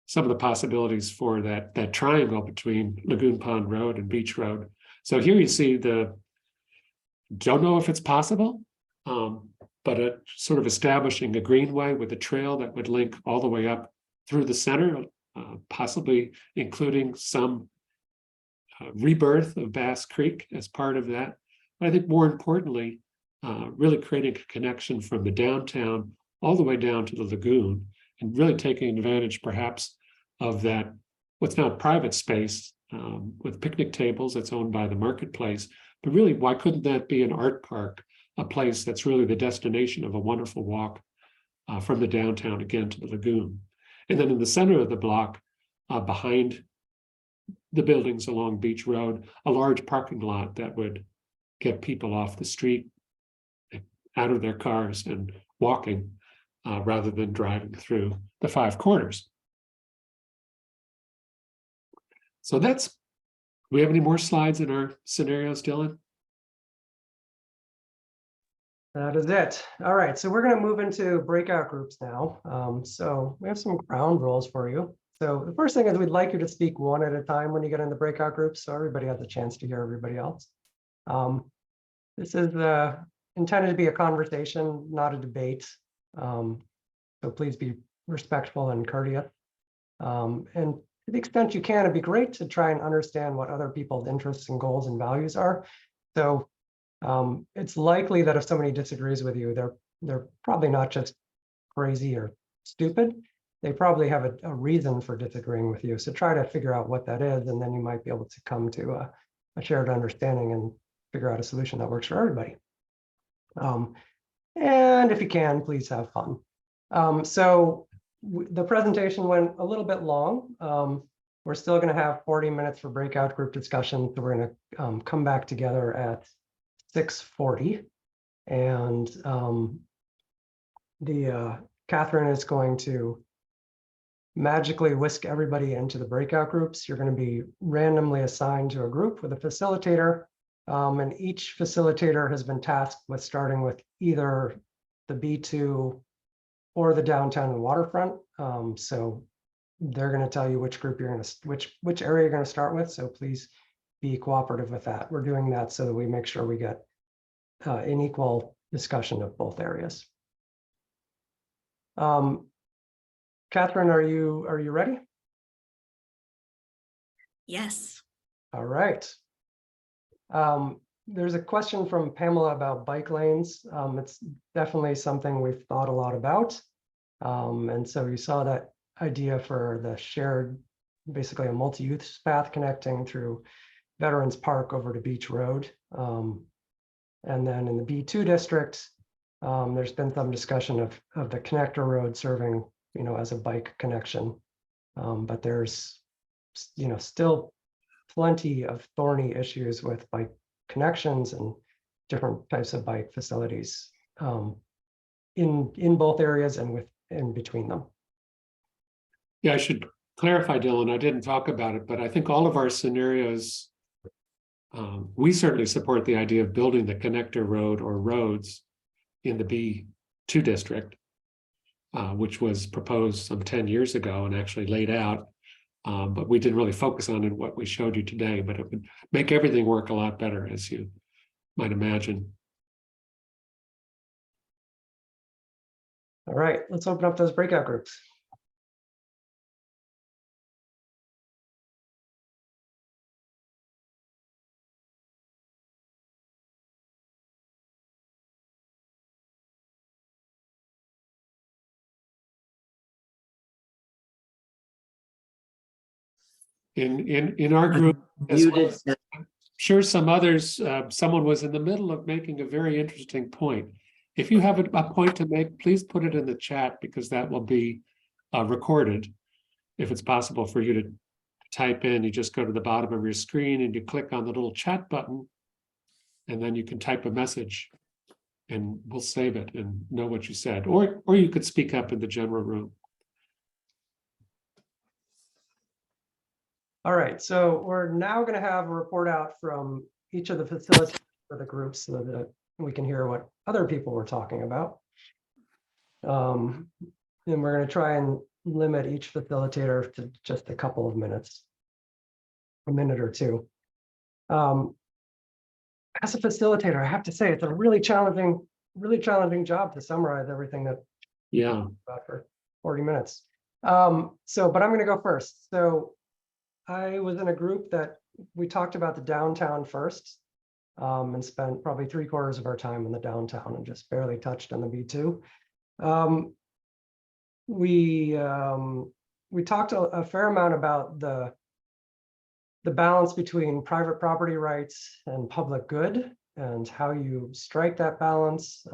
some of the possibilities for that triangle between Lagoon Pond Road and Beach Road. So here you see don't know if it's possible, but sort of establishing a greenway with a trail that would link all the way up through the center, possibly including some rebirth of Bass Creek as part of that. But I think more importantly, really creating a connection from the downtown all the way down to the lagoon, and really taking advantage perhaps of that, what's now private space with picnic tables that's owned by the marketplace. But really, why couldn't that be an art park, a place that's really the destination of a wonderful walk from the downtown again to the lagoon? And then in the center of the block, behind the buildings along Beach Road, a large parking lot that would get people off the street, out of their cars and walking rather than driving through the five corners. So do we have any more slides in our scenarios, Dylan? That is it. All right, so we're going to move into breakout groups now. So we have some ground rules for you. So the first thing is we'd like you to speak one at a time when you get in the breakout groups, so everybody has a chance to hear everybody else. This is intended to be a conversation, not a debate. So please be respectful and courteous. And to the extent you can, it'd be great to try and understand what other people's interests and goals and values are. So it's likely that if somebody disagrees with you, they're probably not just crazy or stupid. they probably have a reason for disagreeing with you. So try to figure out what that is, and then you might be able to come to a shared understanding and figure out a solution that works for everybody. And if you can, please have fun. The presentation went a little bit long. We're still going to have 40 minutes for breakout group discussion. So we're going to come back together at 6:40. And Catherine is going to magically whisk everybody into the breakout groups. You're going to be randomly assigned to a group with a facilitator. And each facilitator has been tasked with starting with either the B2 or the downtown and waterfront. So they're going to tell you which group you're going to, which area you're going to start with. So please be cooperative with that. We're doing that so that we make sure we get an equal discussion of both areas. Catherine, are you ready? Yes. All right. There's a question from Pamela about bike lanes. It's definitely something we've thought a lot about. And so you saw that idea for the shared, basically a multi-use path connecting through Veterans Park over to Beach Road. And then in the B2 district, there's been some discussion of the connector road serving, as a bike connection. But there's, still plenty of thorny issues with bike connections and different types of bike facilities in both areas and in between them. Yeah, I should clarify, Dylan, I didn't talk about it, but I think all of our scenarios, we certainly support the idea of building the connector road or roads in the B2 district, which was proposed some 10 years ago and actually laid out. But we didn't really focus on it, what we showed you today, but it would make everything work a lot better, as you might imagine. All right, let's open up those breakout groups. In our group, as well, Muted. I'm sure some others, someone was in the middle of making a very interesting point. If you have a point to make, please put it in the chat, because that will be recorded. If it's possible for you to type in, you just go to the bottom of your screen and you click on the little chat button, and then you can type a message and we'll save it and know what you said. Or you could speak up in the general room. All right, so we're now going to have a report out from each of the facilities for the groups so that we can hear what other people were talking about. And we're going to try and limit each facilitator to just a couple of minutes, a minute or two. As a facilitator, I have to say it's a really challenging job to summarize everything that about for 40 minutes. But I'm going to go first. So I was in a group that we talked about the downtown first, and spent probably 3/4 of our time in the downtown and just barely touched on the B2. We talked a fair amount about the balance between private property rights and public good and how you strike that balance.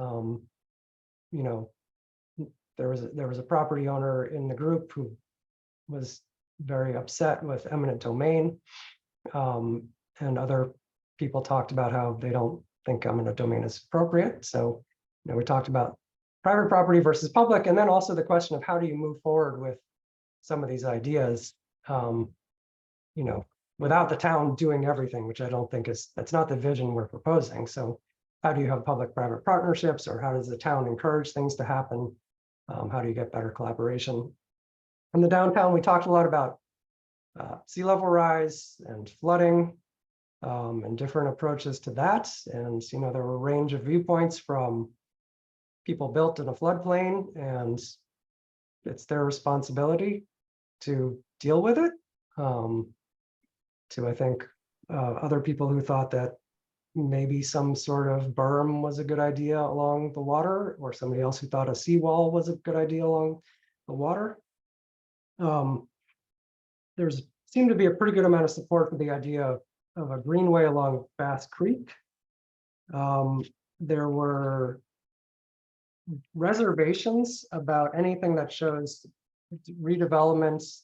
There was a property owner in the group who was very upset with eminent domain, and other people talked about how they don't think eminent domain is appropriate. So we talked about private property versus public, and then also the question of how do you move forward with some of these ideas, without the town doing everything, which I don't think that's not the vision we're proposing. So how do you have public-private partnerships, or how does the town encourage things to happen? How do you get better collaboration? In the downtown, we talked a lot about sea level rise and flooding, and different approaches to that. And there were a range of viewpoints from people built in a floodplain, and it's their responsibility to deal with it, to I think other people who thought that maybe some sort of berm was a good idea along the water, or somebody else who thought a seawall was a good idea along the water. There's seemed to be a pretty good amount of support for the idea of a greenway along Bass Creek. There were reservations about anything that shows redevelopments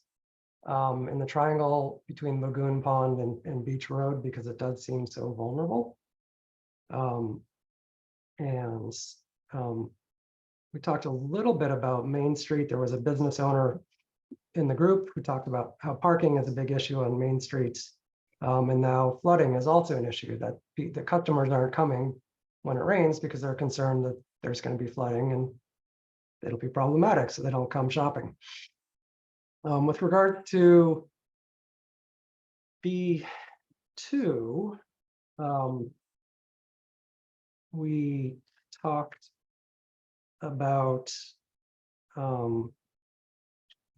in the triangle between Lagoon Pond and Beach Road, because it does seem so vulnerable. We talked a little bit about Main Street. There was a business owner in the group who talked about how parking is a big issue on Main Streets. And now flooding is also an issue, that the customers aren't coming when it rains because they're concerned that there's going to be flooding and it'll be problematic, so they don't come shopping. With regard to B2, we talked about,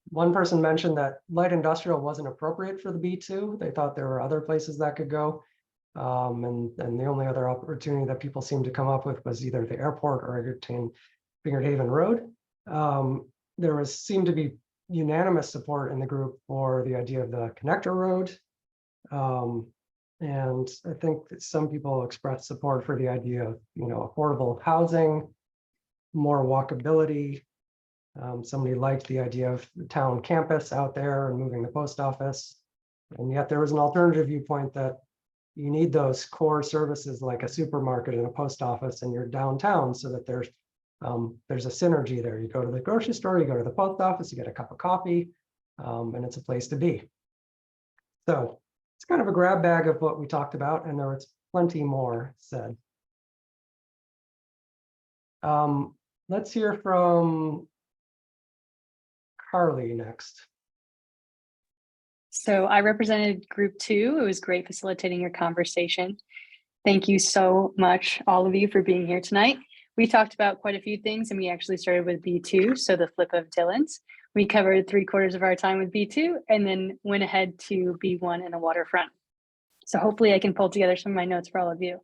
one person mentioned that light industrial wasn't appropriate for the B2. They thought there were other places that could go. And the only other opportunity that people seemed to come up with was either the airport or Bingard Haven Road. There seemed to be unanimous support in the group for the idea of the connector road. And I think that some people expressed support for the idea of, affordable housing, more walkability. Somebody liked the idea of the town campus out there and moving the post office. And yet there was an alternative viewpoint that you need those core services like a supermarket and a post office in your downtown, so that there's a synergy there. You go to the grocery store, you go to the post office, you get a cup of coffee, and it's a place to be. So it's kind of a grab bag of what we talked about, and there was plenty more said. Let's hear from Carly next. So I represented group 2. It was great facilitating your conversation. Thank you so much, all of you, for being here tonight. We talked about quite a few things, and we actually started with B2, so the flip of Dylan's. We covered 3/4 of our time with B2 and then went ahead to B1 and the waterfront. So hopefully I can pull together some of my notes for all of you.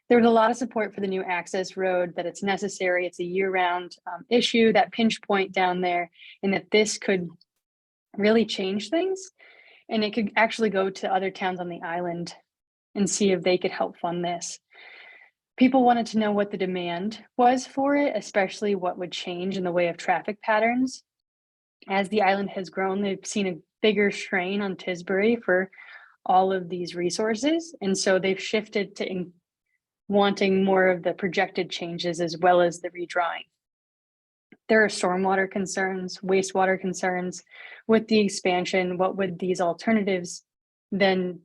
There was a lot of support for the new access road, that it's necessary, it's a year-round issue, that pinch point down there, and that this could really change things. And it could actually go to other towns on the island and see if they could help fund this. People wanted to know what the demand was for it, especially what would change in the way of traffic patterns. As the island has grown, they've seen a bigger strain on Tisbury for all of these resources. And so they've shifted to wanting more of the projected changes as well as the redrawing. There are stormwater concerns, wastewater concerns. With the expansion, what would these alternatives then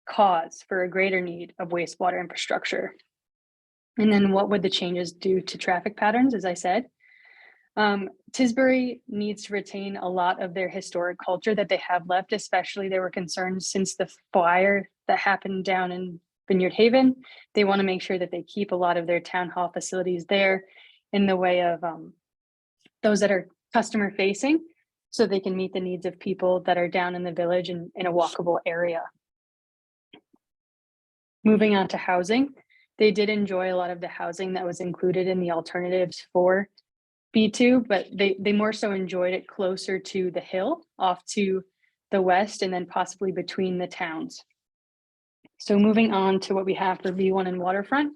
cause for a greater need of wastewater infrastructure? And then what would the changes do to traffic patterns, as I said? Tisbury needs to retain a lot of their historic culture that they have left, especially there were concerns since the fire that happened down in Vineyard Haven. They want to make sure that they keep a lot of their town hall facilities there in the way of those that are customer facing, so they can meet the needs of people that are down in the village and in a walkable area. Moving on to housing, they did enjoy a lot of the housing that was included in the alternatives for B2, but they more so enjoyed it closer to the hill, off to the west, and then possibly between the towns. So moving on to what we have for B1 and waterfront,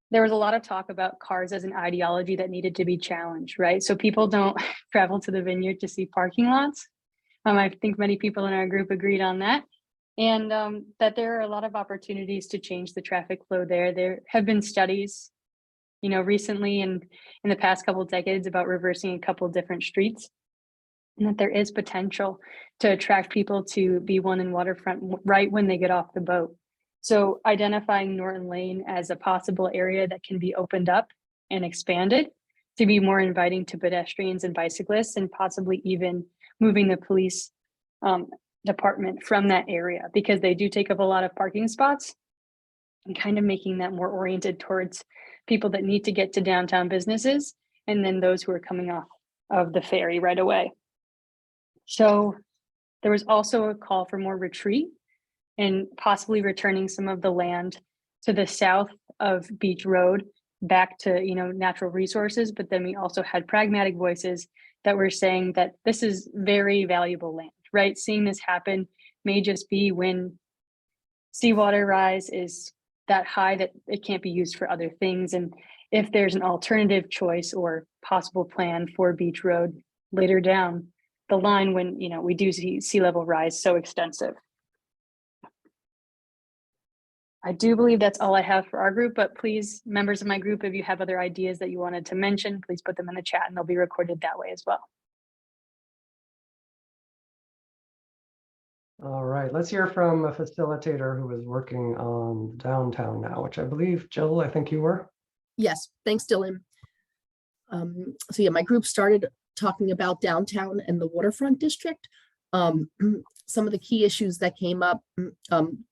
there was a lot of talk about cars as an ideology that needed to be challenged, right? So people don't travel to the vineyard to see parking lots. I think many people in our group agreed on that. And that there are a lot of opportunities to change the traffic flow there. There have been studies, recently and in the past couple of decades about reversing a couple of different streets, and that there is potential to attract people to B1 and waterfront right when they get off the boat. So identifying Norton Lane as a possible area that can be opened up and expanded to be more inviting to pedestrians and bicyclists, and possibly even moving the police department from that area, because they do take up a lot of parking spots, and kind of making that more oriented towards people that need to get to downtown businesses, and then those who are coming off of the ferry right away. So there was also a call for more retreat and possibly returning some of the land to the south of Beach Road back to natural resources. But then we also had pragmatic voices that we're saying that this is very valuable land, right? Seeing this happen may just be when seawater rise is that high that it can't be used for other things. And if there's an alternative choice or possible plan for Beach Road later down the line, when, you know, we do see sea level rise so extensive. I do believe that's all I have for our group, but please, members of my group, if you have other ideas that you wanted to mention, please put them in the chat and they'll be recorded that way as well. All right, let's hear from a facilitator who is working on downtown now, which I believe, Jill, I think you were. Yes, thanks, Dylan. So yeah, my group started talking about downtown and the waterfront district. Some of the key issues that came up,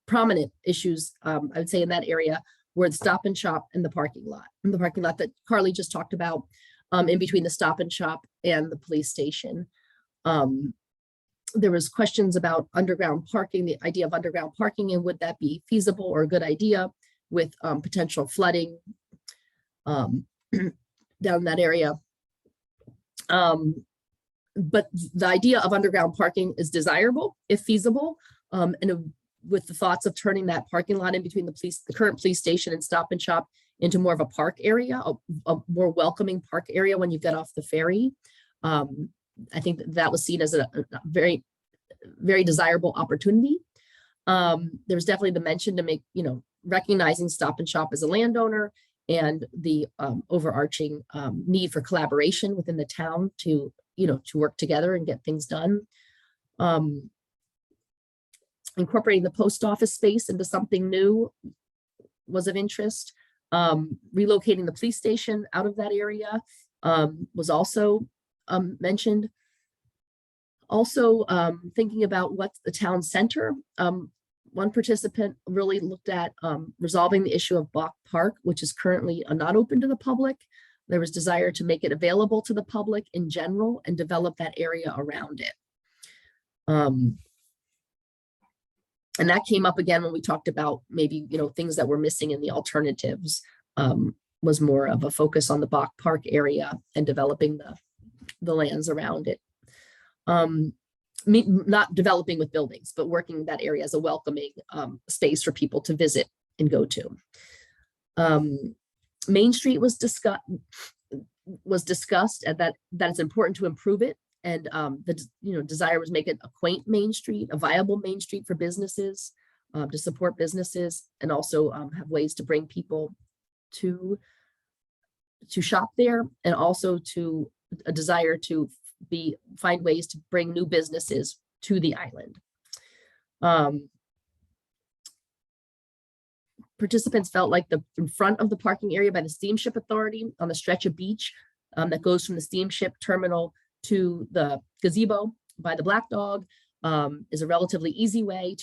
prominent issues, I would say in that area, were the Stop and Shop and the parking lot. And the parking lot that Carly just talked about, in between the Stop and Shop and the police station. There was questions about underground parking, the idea of underground parking, and would that be feasible or a good idea with potential flooding down that area. But the idea of underground parking is desirable if feasible, with the thoughts of turning that parking lot in between the current police station and Stop and Shop into more of a park area, a more welcoming park area when you get off the ferry. I think that was seen as a very, very desirable opportunity. There was definitely the mention to make, recognizing Stop and Shop as a landowner and the overarching need for collaboration within the town to work together and get things done. Incorporating the post office space into something new was of interest. Relocating the police station out of that area was also mentioned. Also, thinking about what's the town center. One participant really looked at resolving the issue of Bach Park, which is currently not open to the public. There was desire to make it available to the public in general and develop that area around it. And that came up again when we talked about maybe, things that were missing in the alternatives, was more of a focus on the Bach Park area and developing the lands around it. Not developing with buildings, but working that area as a welcoming space for people to visit and go to. Main Street was discussed and that it's important to improve it. And the desire was make it a quaint Main Street, a viable Main Street for businesses, to support businesses, and also have ways to bring people to shop there, and also to a desire to find ways to bring new businesses to the island. Participants felt like in front of the parking area by the steamship authority on the stretch of beach that goes from the steamship terminal to the gazebo by the Black Dog is a relatively easy way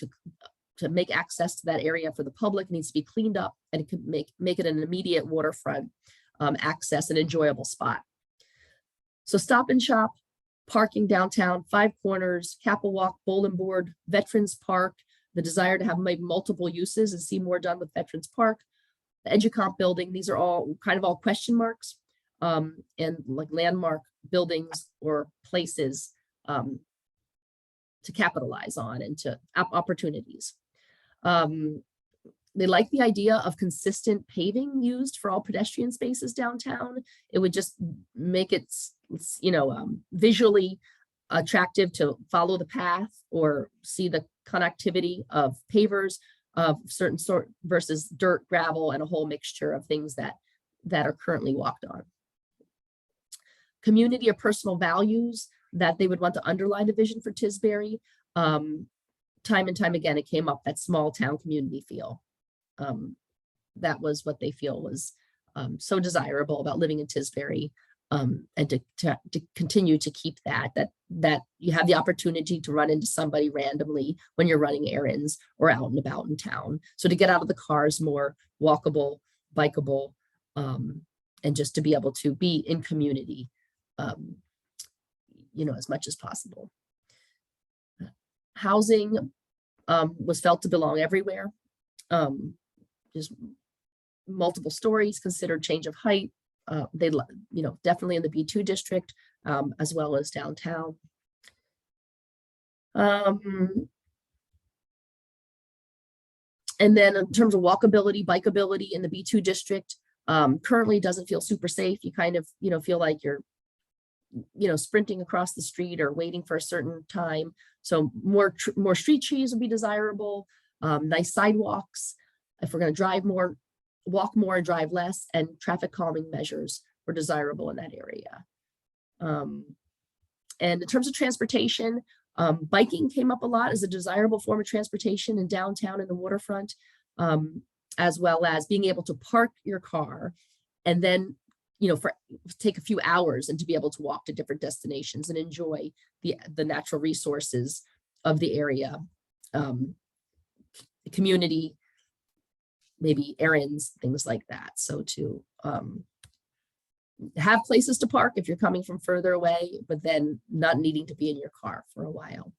to make access to that area for the public. It needs to be cleaned up, and it could make it an immediate waterfront access and enjoyable spot. So Stop and Shop, parking downtown, 5 Corners, Capel Walk, Bowl and Board, Veterans Park, the desire to have maybe multiple uses and see more done with Veterans Park, the Educomp building. These are all question marks, and like landmark buildings or places to capitalize on and to opportunities. They like the idea of consistent paving used for all pedestrian spaces downtown. It would just make it, visually attractive to follow the path or see the connectivity of pavers of certain sort versus dirt, gravel, and a whole mixture of things that are currently walked on. Community or personal values that they would want to underline the vision for Tisbury. Time and time again, it came up, that small town community feel. That was what they feel was so desirable about living in Tisbury, and to continue to keep that you have the opportunity to run into somebody randomly when you're running errands or out and about in town. So to get out of the cars more walkable, bikeable, and just to be able to be in community, as much as possible. Housing was felt to belong everywhere. Just multiple stories, considered change of height, definitely in the B2 district, as well as downtown. And then in terms of walkability, bikeability in the B2 district, currently doesn't feel super safe. You kind of, feel like you're, sprinting across the street or waiting for a certain time. So more street trees would be desirable, nice sidewalks. If we're going to drive more, walk more and drive less, and traffic calming measures were desirable in that area. And in terms of transportation, biking came up a lot as a desirable form of transportation in downtown and the waterfront, as well as being able to park your car and then, take a few hours and to be able to walk to different destinations and enjoy the natural resources of the area, the community, maybe errands, things like that. So to have places to park if you're coming from further away, but then not needing to be in your car for a while.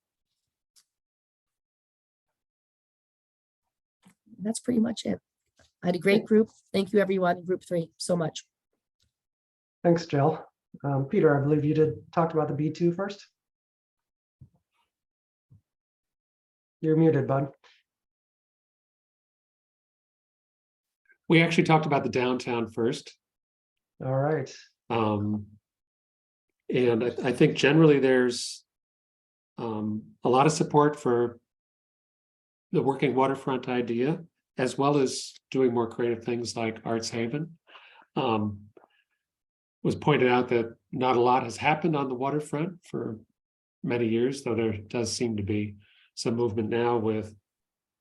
That's pretty much it. I had a great group. Thank you, everyone. Group 3, so much. Thanks, Jill. Peter, I believe you talked about the B2 first. You're muted, bud. We actually talked about the downtown first. All right. And I think generally there's a lot of support for the working waterfront idea, as well as doing more creative things like Arts Haven. Was pointed out that not a lot has happened on the waterfront for many years, though there does seem to be some movement now with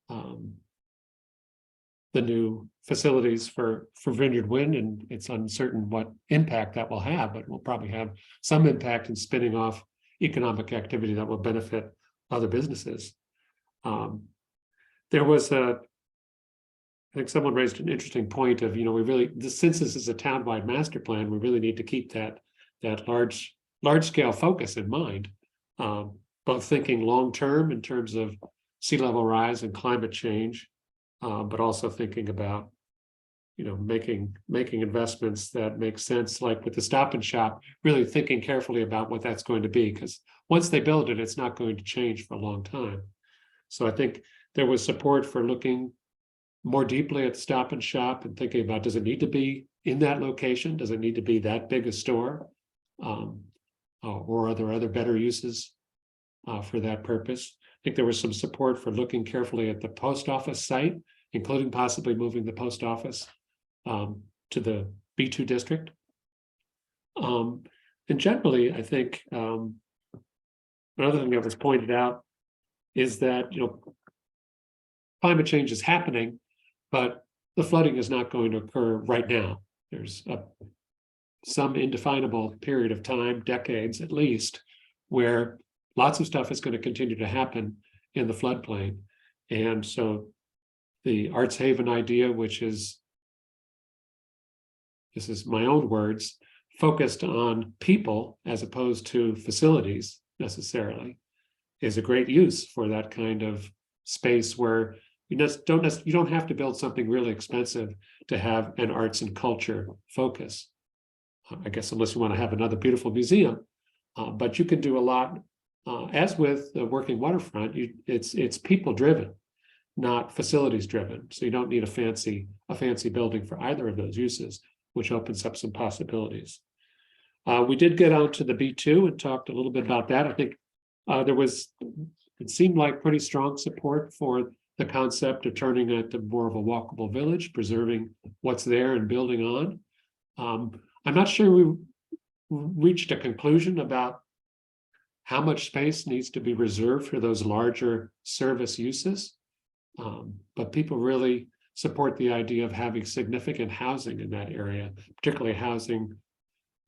the new facilities for Vineyard Wind, and it's uncertain what impact that will have, but will probably have some impact in spinning off economic activity that will benefit other businesses. There was I think someone raised an interesting point of, since this is a townwide master plan, we really need to keep that large scale focus in mind, both thinking long term in terms of sea level rise and climate change, but also thinking about, making investments that make sense, like with the Stop and Shop, really thinking carefully about what that's going to be, because once they build it, it's not going to change for a long time. So I think there was support for looking more deeply at Stop and Shop and thinking about, does it need to be in that location? Does it need to be that big a store? Or are there other better uses for that purpose? I think there was some support for looking carefully at the post office site, including possibly moving the post office to the B2 district. And generally, I think another thing that was pointed out is that, climate change is happening, but the flooding is not going to occur right now. There's some indefinable period of time, decades at least, where lots of stuff is going to continue to happen in the floodplain. And so the Arts Haven idea, which is, this is my own words, focused on people as opposed to facilities necessarily, is a great use for that kind of space where you don't have to build something really expensive to have an arts and culture focus. I guess unless you want to have another beautiful museum, but you can do a lot. As with the working waterfront, it's people driven, not facilities driven. So you don't need a fancy building for either of those uses, which opens up some possibilities. We did get onto the B2 and talked a little bit about that. I think it seemed like pretty strong support for the concept of turning it to more of a walkable village, preserving what's there and building on. I'm not sure we reached a conclusion about how much space needs to be reserved for those larger service uses. But people really support the idea of having significant housing in that area, particularly housing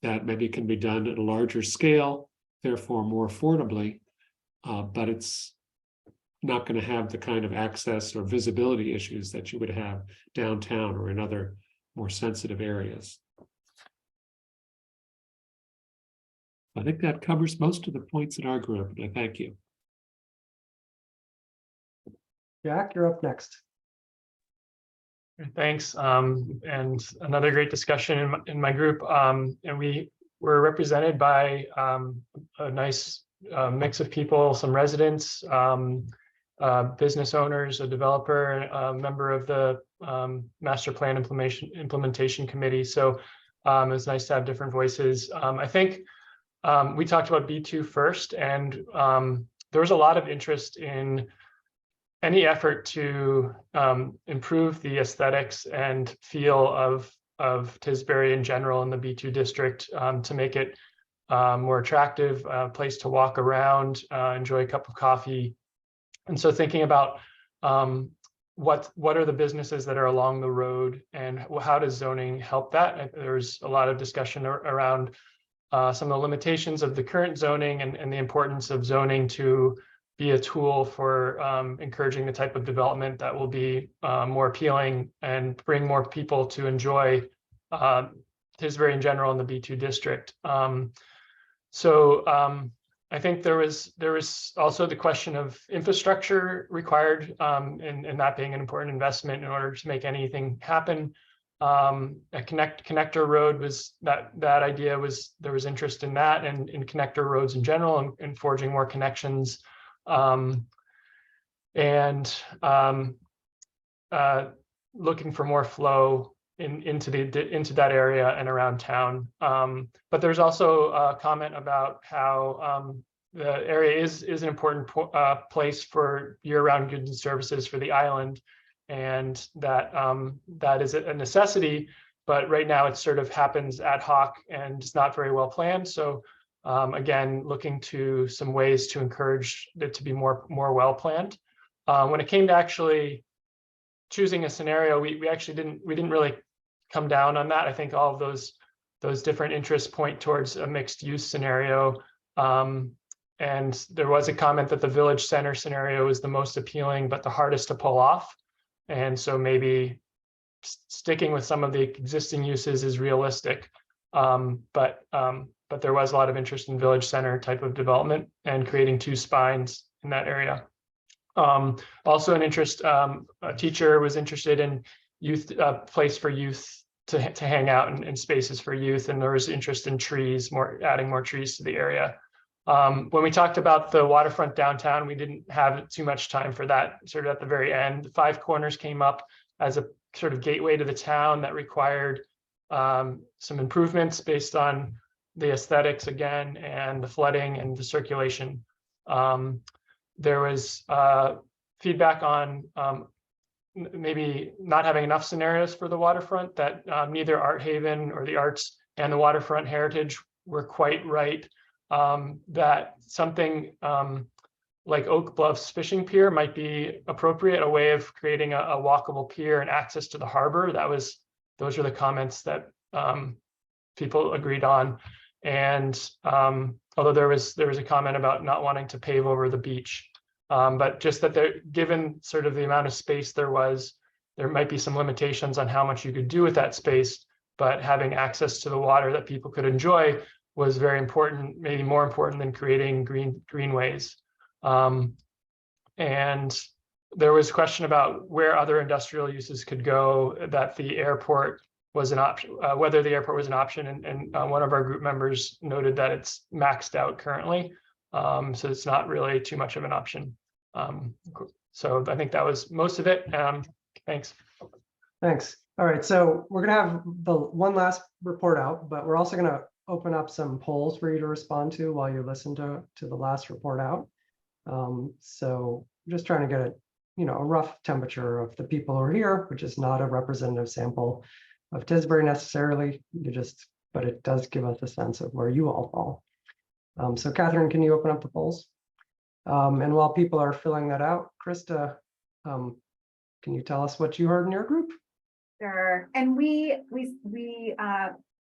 that maybe can be done at a larger scale, therefore more affordably, but it's not going to have the kind of access or visibility issues that you would have downtown or in other more sensitive areas. I think that covers most of the points in our group, and I thank you. Jack, you're up next. Thanks. And another great discussion in my group. And we were represented by a nice mix of people, some residents, business owners, a developer, a member of the master plan implementation committee. So it was nice to have different voices. I think we talked about B2 first, and there was a lot of interest in any effort to improve the aesthetics and feel of Tisbury in general in the B2 district, to make it more attractive, place to walk around, enjoy a cup of coffee. And so thinking about what are the businesses that are along the road and how does zoning help that? There's a lot of discussion around some of the limitations of the current zoning and the importance of zoning to be a tool for encouraging the type of development that will be more appealing and bring more people to enjoy Tisbury in general in the B2 district. I think there was also the question of infrastructure required, and that being an important investment in order to make anything happen. A connector road was that idea was, there was interest in that and in connector roads in general, and forging more connections. Looking for more flow into that area and around town. But there's also a comment about how the area is an important place for year-round goods and services for the island, and that that is a necessity. But right now it sort of happens ad hoc and it's not very well planned. So again, looking to some ways to encourage it to be more well planned. When it came to actually choosing a scenario, we didn't really come down on that. I think all of those different interests point towards a mixed use scenario. And there was a comment that the village center scenario is the most appealing, but the hardest to pull off. And so maybe sticking with some of the existing uses is realistic. But there was a lot of interest in village center type of development and creating 2 spines in that area. Also an interest, a teacher was interested in youth, place for youth to hang out, and spaces for youth. And there was interest in trees, adding more trees to the area. When we talked about the waterfront downtown, we didn't have too much time for that. Sort of at the very end, the 5 Corners came up as a sort of gateway to the town that required some improvements based on the aesthetics again, and the flooding and the circulation. There was feedback on maybe not having enough scenarios for the waterfront, that neither Art Haven or the arts and the waterfront heritage were quite right. That something like Oak Bluffs Fishing Pier might be appropriate, a way of creating a walkable pier and access to the harbor. Those are the comments that people agreed on. And although there was a comment about not wanting to pave over the beach, but just that given sort of the amount of space there might be some limitations on how much you could do with that space, but having access to the water that people could enjoy was very important, maybe more important than creating greenways. And there was a question about where other industrial uses could go, that the airport was an option, whether the airport was an option. And one of our group members noted that it's maxed out currently. So it's not really too much of an option. So I think that was most of it. Thanks. Thanks. All right, so we're gonna have the one last report out, but we're also gonna open up some polls for you to respond to while you listen to the last report out. So just trying to get a rough temperature of the people who are here, which is not a representative sample of Tisbury necessarily, but it does give us a sense of where you all fall. So Catherine, can you open up the polls? And while people are filling that out, Krista, can you tell us what you heard in your group? Sure. And we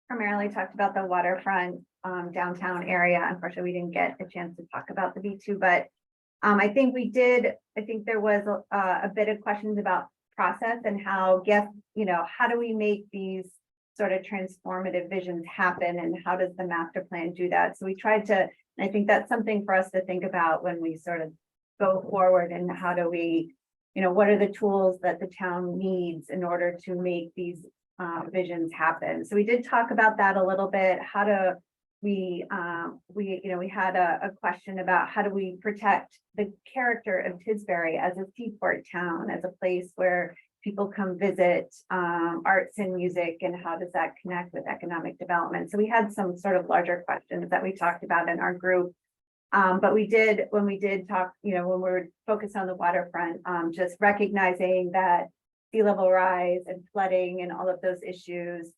primarily talked about the waterfront downtown area. Unfortunately, we didn't get a chance to talk about the B2, but I think there was a bit of questions about process and how how do we make these sort of transformative visions happen, and how does the master plan do that? So we tried to, and I think that's something for us to think about when we sort of go forward, and how do we what are the tools that the town needs in order to make these visions happen. So we did talk about that a little bit. How do we had a question about how do we protect the character of Tisbury as a seaport town, as a place where people come visit arts and music, and how does that connect with economic development? So we had some sort of larger questions that we talked about in our group. But when we did talk, when we were focused on the waterfront, just recognizing that sea level rise and flooding and all of those issues,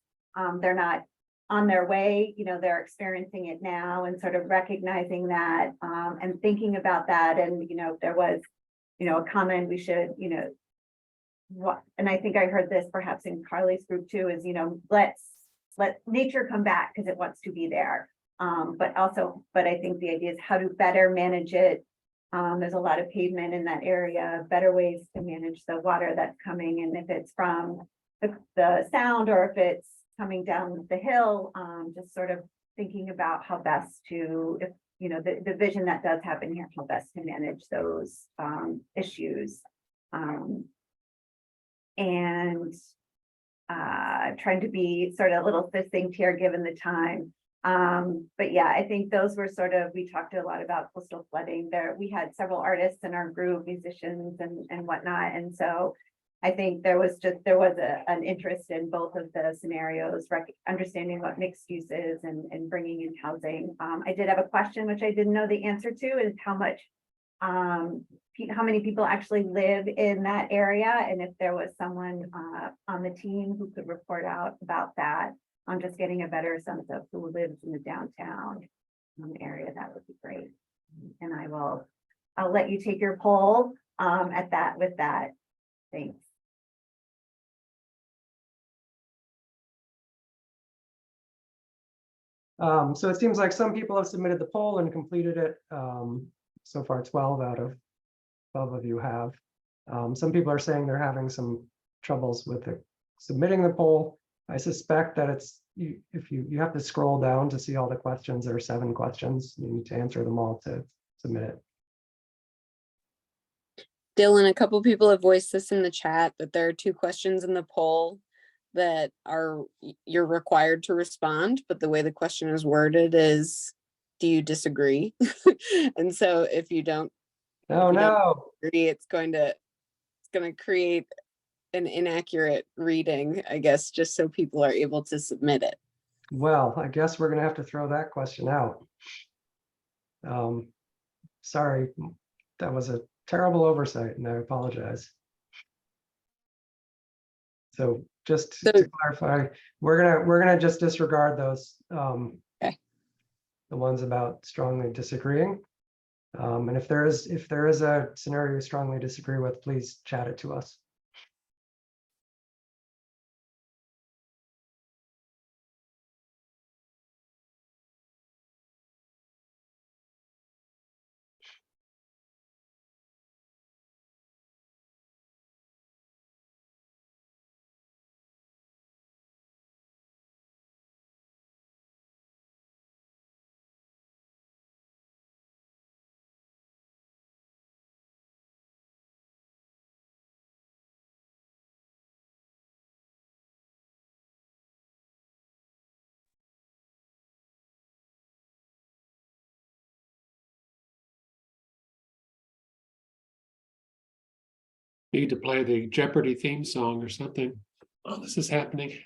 they're not on their way, they're experiencing it now, and sort of recognizing that and thinking about that. And, there was, a comment we should, and I think I heard this perhaps in Carly's group too, is, let nature come back because it wants to be there. But I think the idea is how to better manage it. There's a lot of pavement in that area, better ways to manage the water that's coming. And if it's from the sound, or if it's coming down the hill, just sort of thinking about how best to, if the vision that does happen here, how best to manage those issues. And trying to be sort of a little succinct here given the time. But yeah, I think those were we talked a lot about coastal flooding there. We had several artists in our group, musicians and whatnot. And so I think there was an interest in both of the scenarios, understanding what mixed use is and bringing in housing. I did have a question, which I didn't know the answer to, is how many people actually live in that area, and if there was someone on the team who could report out about that. I'm just getting a better sense of who lives in the downtown area. That would be great. And I'll let you take your poll with that. Thanks. So it seems like some people have submitted the poll and completed it. So far, 12 out of 12 of you have. Some people are saying they're having some troubles with submitting the poll. I suspect that if you have to scroll down to see all the questions. There are 7 questions. You need to answer them all to submit it. Dylan, a couple people have voiced this in the chat, that there are 2 questions in the poll that you're required to respond, but the way the question is worded is, do you disagree? And so if you don't, agree, it's going to create an inaccurate reading, I guess, just so people are able to submit it. Well, I guess we're going to have to throw that question out. Sorry, that was a terrible oversight, and I apologize. So just to clarify, we're gonna just disregard those. Okay. The ones about strongly disagreeing. And if there is a scenario you strongly disagree with, please chat it to us. Need to play the Jeopardy theme song or something. Oh, this is happening.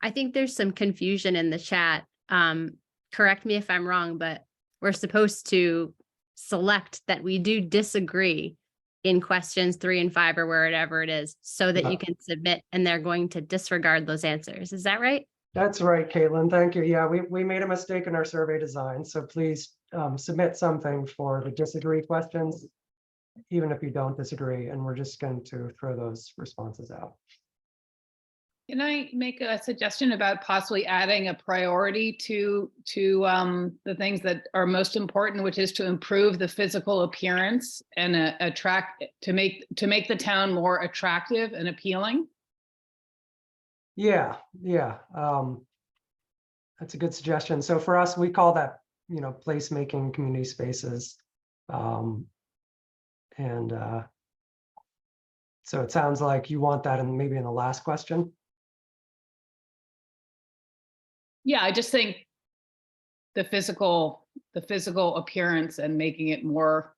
I think there's some confusion in the chat. Correct me if I'm wrong, but we're supposed to select that we do disagree in questions 3 and 5 or wherever it is, so that you can submit, and they're going to disregard those answers. Is that right? That's right, Caitlin. Thank you. Yeah, we made a mistake in our survey design. So please submit something for the disagree questions, even if you don't disagree. And we're just going to throw those responses out. Can I make a suggestion about possibly adding a priority to the things that are most important, which is to improve the physical appearance and to make the town more attractive and appealing? Yeah, yeah. That's a good suggestion. So for us, we call that, placemaking community spaces. And so it sounds like you want that in maybe in the last question. Yeah, I just think the physical appearance and making it more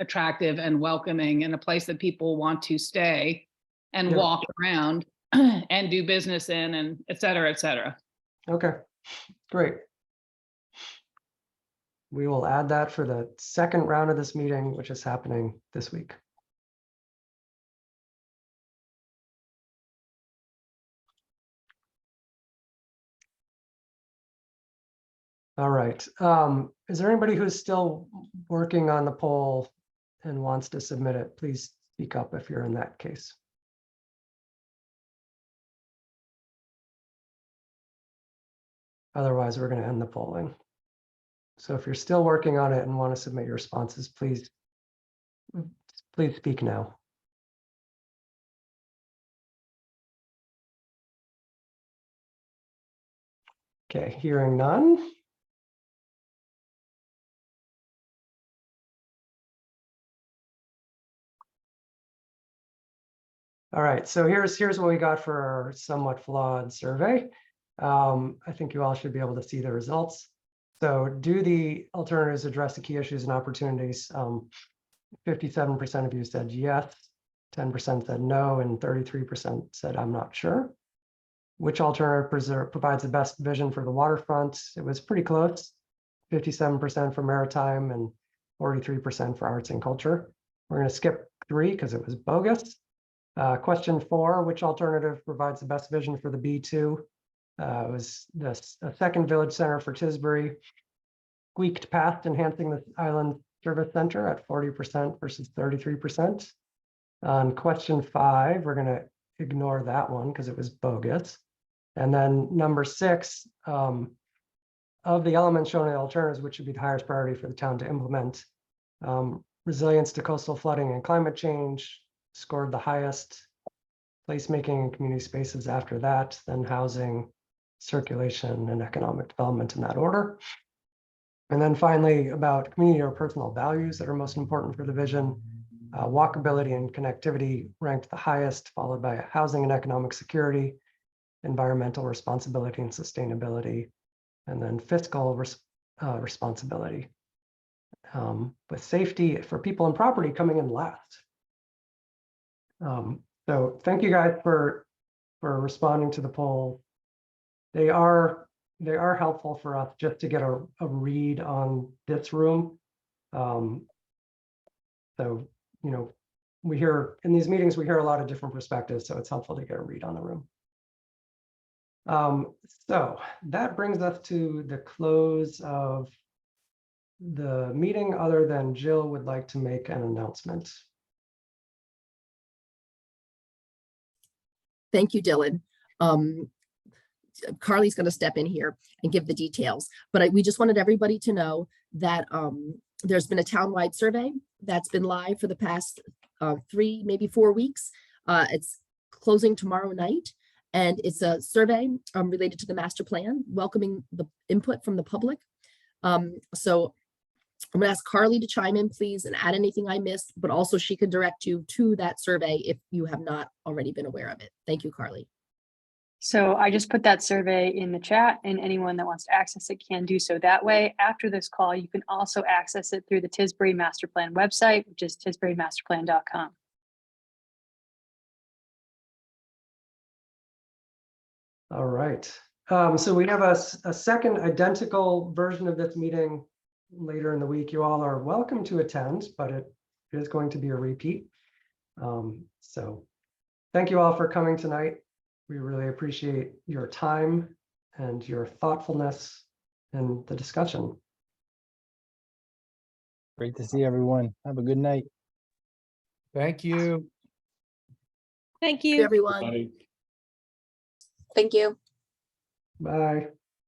attractive and welcoming and a place that people want to stay and Yeah. walk around and do business in, and et cetera, et cetera. Okay, great. We will add that for the second round of this meeting, which is happening this week. All right. Is there anybody who's still working on the poll and wants to submit it? Please speak up if you're in that case. Otherwise, we're going to end the polling. So if you're still working on it and want to submit your responses, please speak now. Okay, hearing none. All right, so here's what we got for our somewhat flawed survey. I think you all should be able to see the results. So do the alternatives address the key issues and opportunities? 57% of you said yes, 10% said no, and 33% said I'm not sure. Which alternative provides the best vision for the waterfront? It was pretty close, 57% for maritime and 43% for arts and culture. We're going to skip 3 because it was bogus. Question 4, which alternative provides the best vision for the B2? It was a second village center for Tisbury, squeaked past enhancing the island service center at 40% versus 33%. On question 5, we're going to ignore that one because it was bogus. And then number 6, of the elements shown in the alternatives, which would be the highest priority for the town to implement, resilience to coastal flooding and climate change scored the highest, placemaking and community spaces after that, then housing, circulation, and economic development in that order. And then finally, about community or personal values that are most important for the vision, walkability and connectivity ranked the highest, followed by housing and economic security, environmental responsibility and sustainability, and then fiscal responsibility, with safety for people and property coming in last. So thank you guys for responding to the poll. They are helpful for us just to get a read on this room. So, we hear in these meetings, we hear a lot of different perspectives, so it's helpful to get a read on the room. So that brings us to the close of the meeting, other than Jill would like to make an announcement. Thank you, Dylan. Carly's going to step in here and give the details, but we just wanted everybody to know that there's been a townwide survey that's been live for the past 3, maybe 4 weeks. It's closing tomorrow night, and it's a survey related to the master plan, welcoming the input from the public. So I'm going to ask Carly to chime in, please, and add anything I missed, but also she can direct you to that survey if you have not already been aware of it. Thank you, Carly. So I just put that survey in the chat, and anyone that wants to access it can do so that way. After this call, you can also access it through the Tisbury Master Plan website, which is tisburymasterplan.com. All right. So we have a second identical version of this meeting later in the week. You all are welcome to attend, but it is going to be a repeat. So thank you all for coming tonight. We really appreciate your time and your thoughtfulness in the discussion. Great to see everyone. Have a good night. Thank you. Thank Everyone. Bye. Thank you. Bye.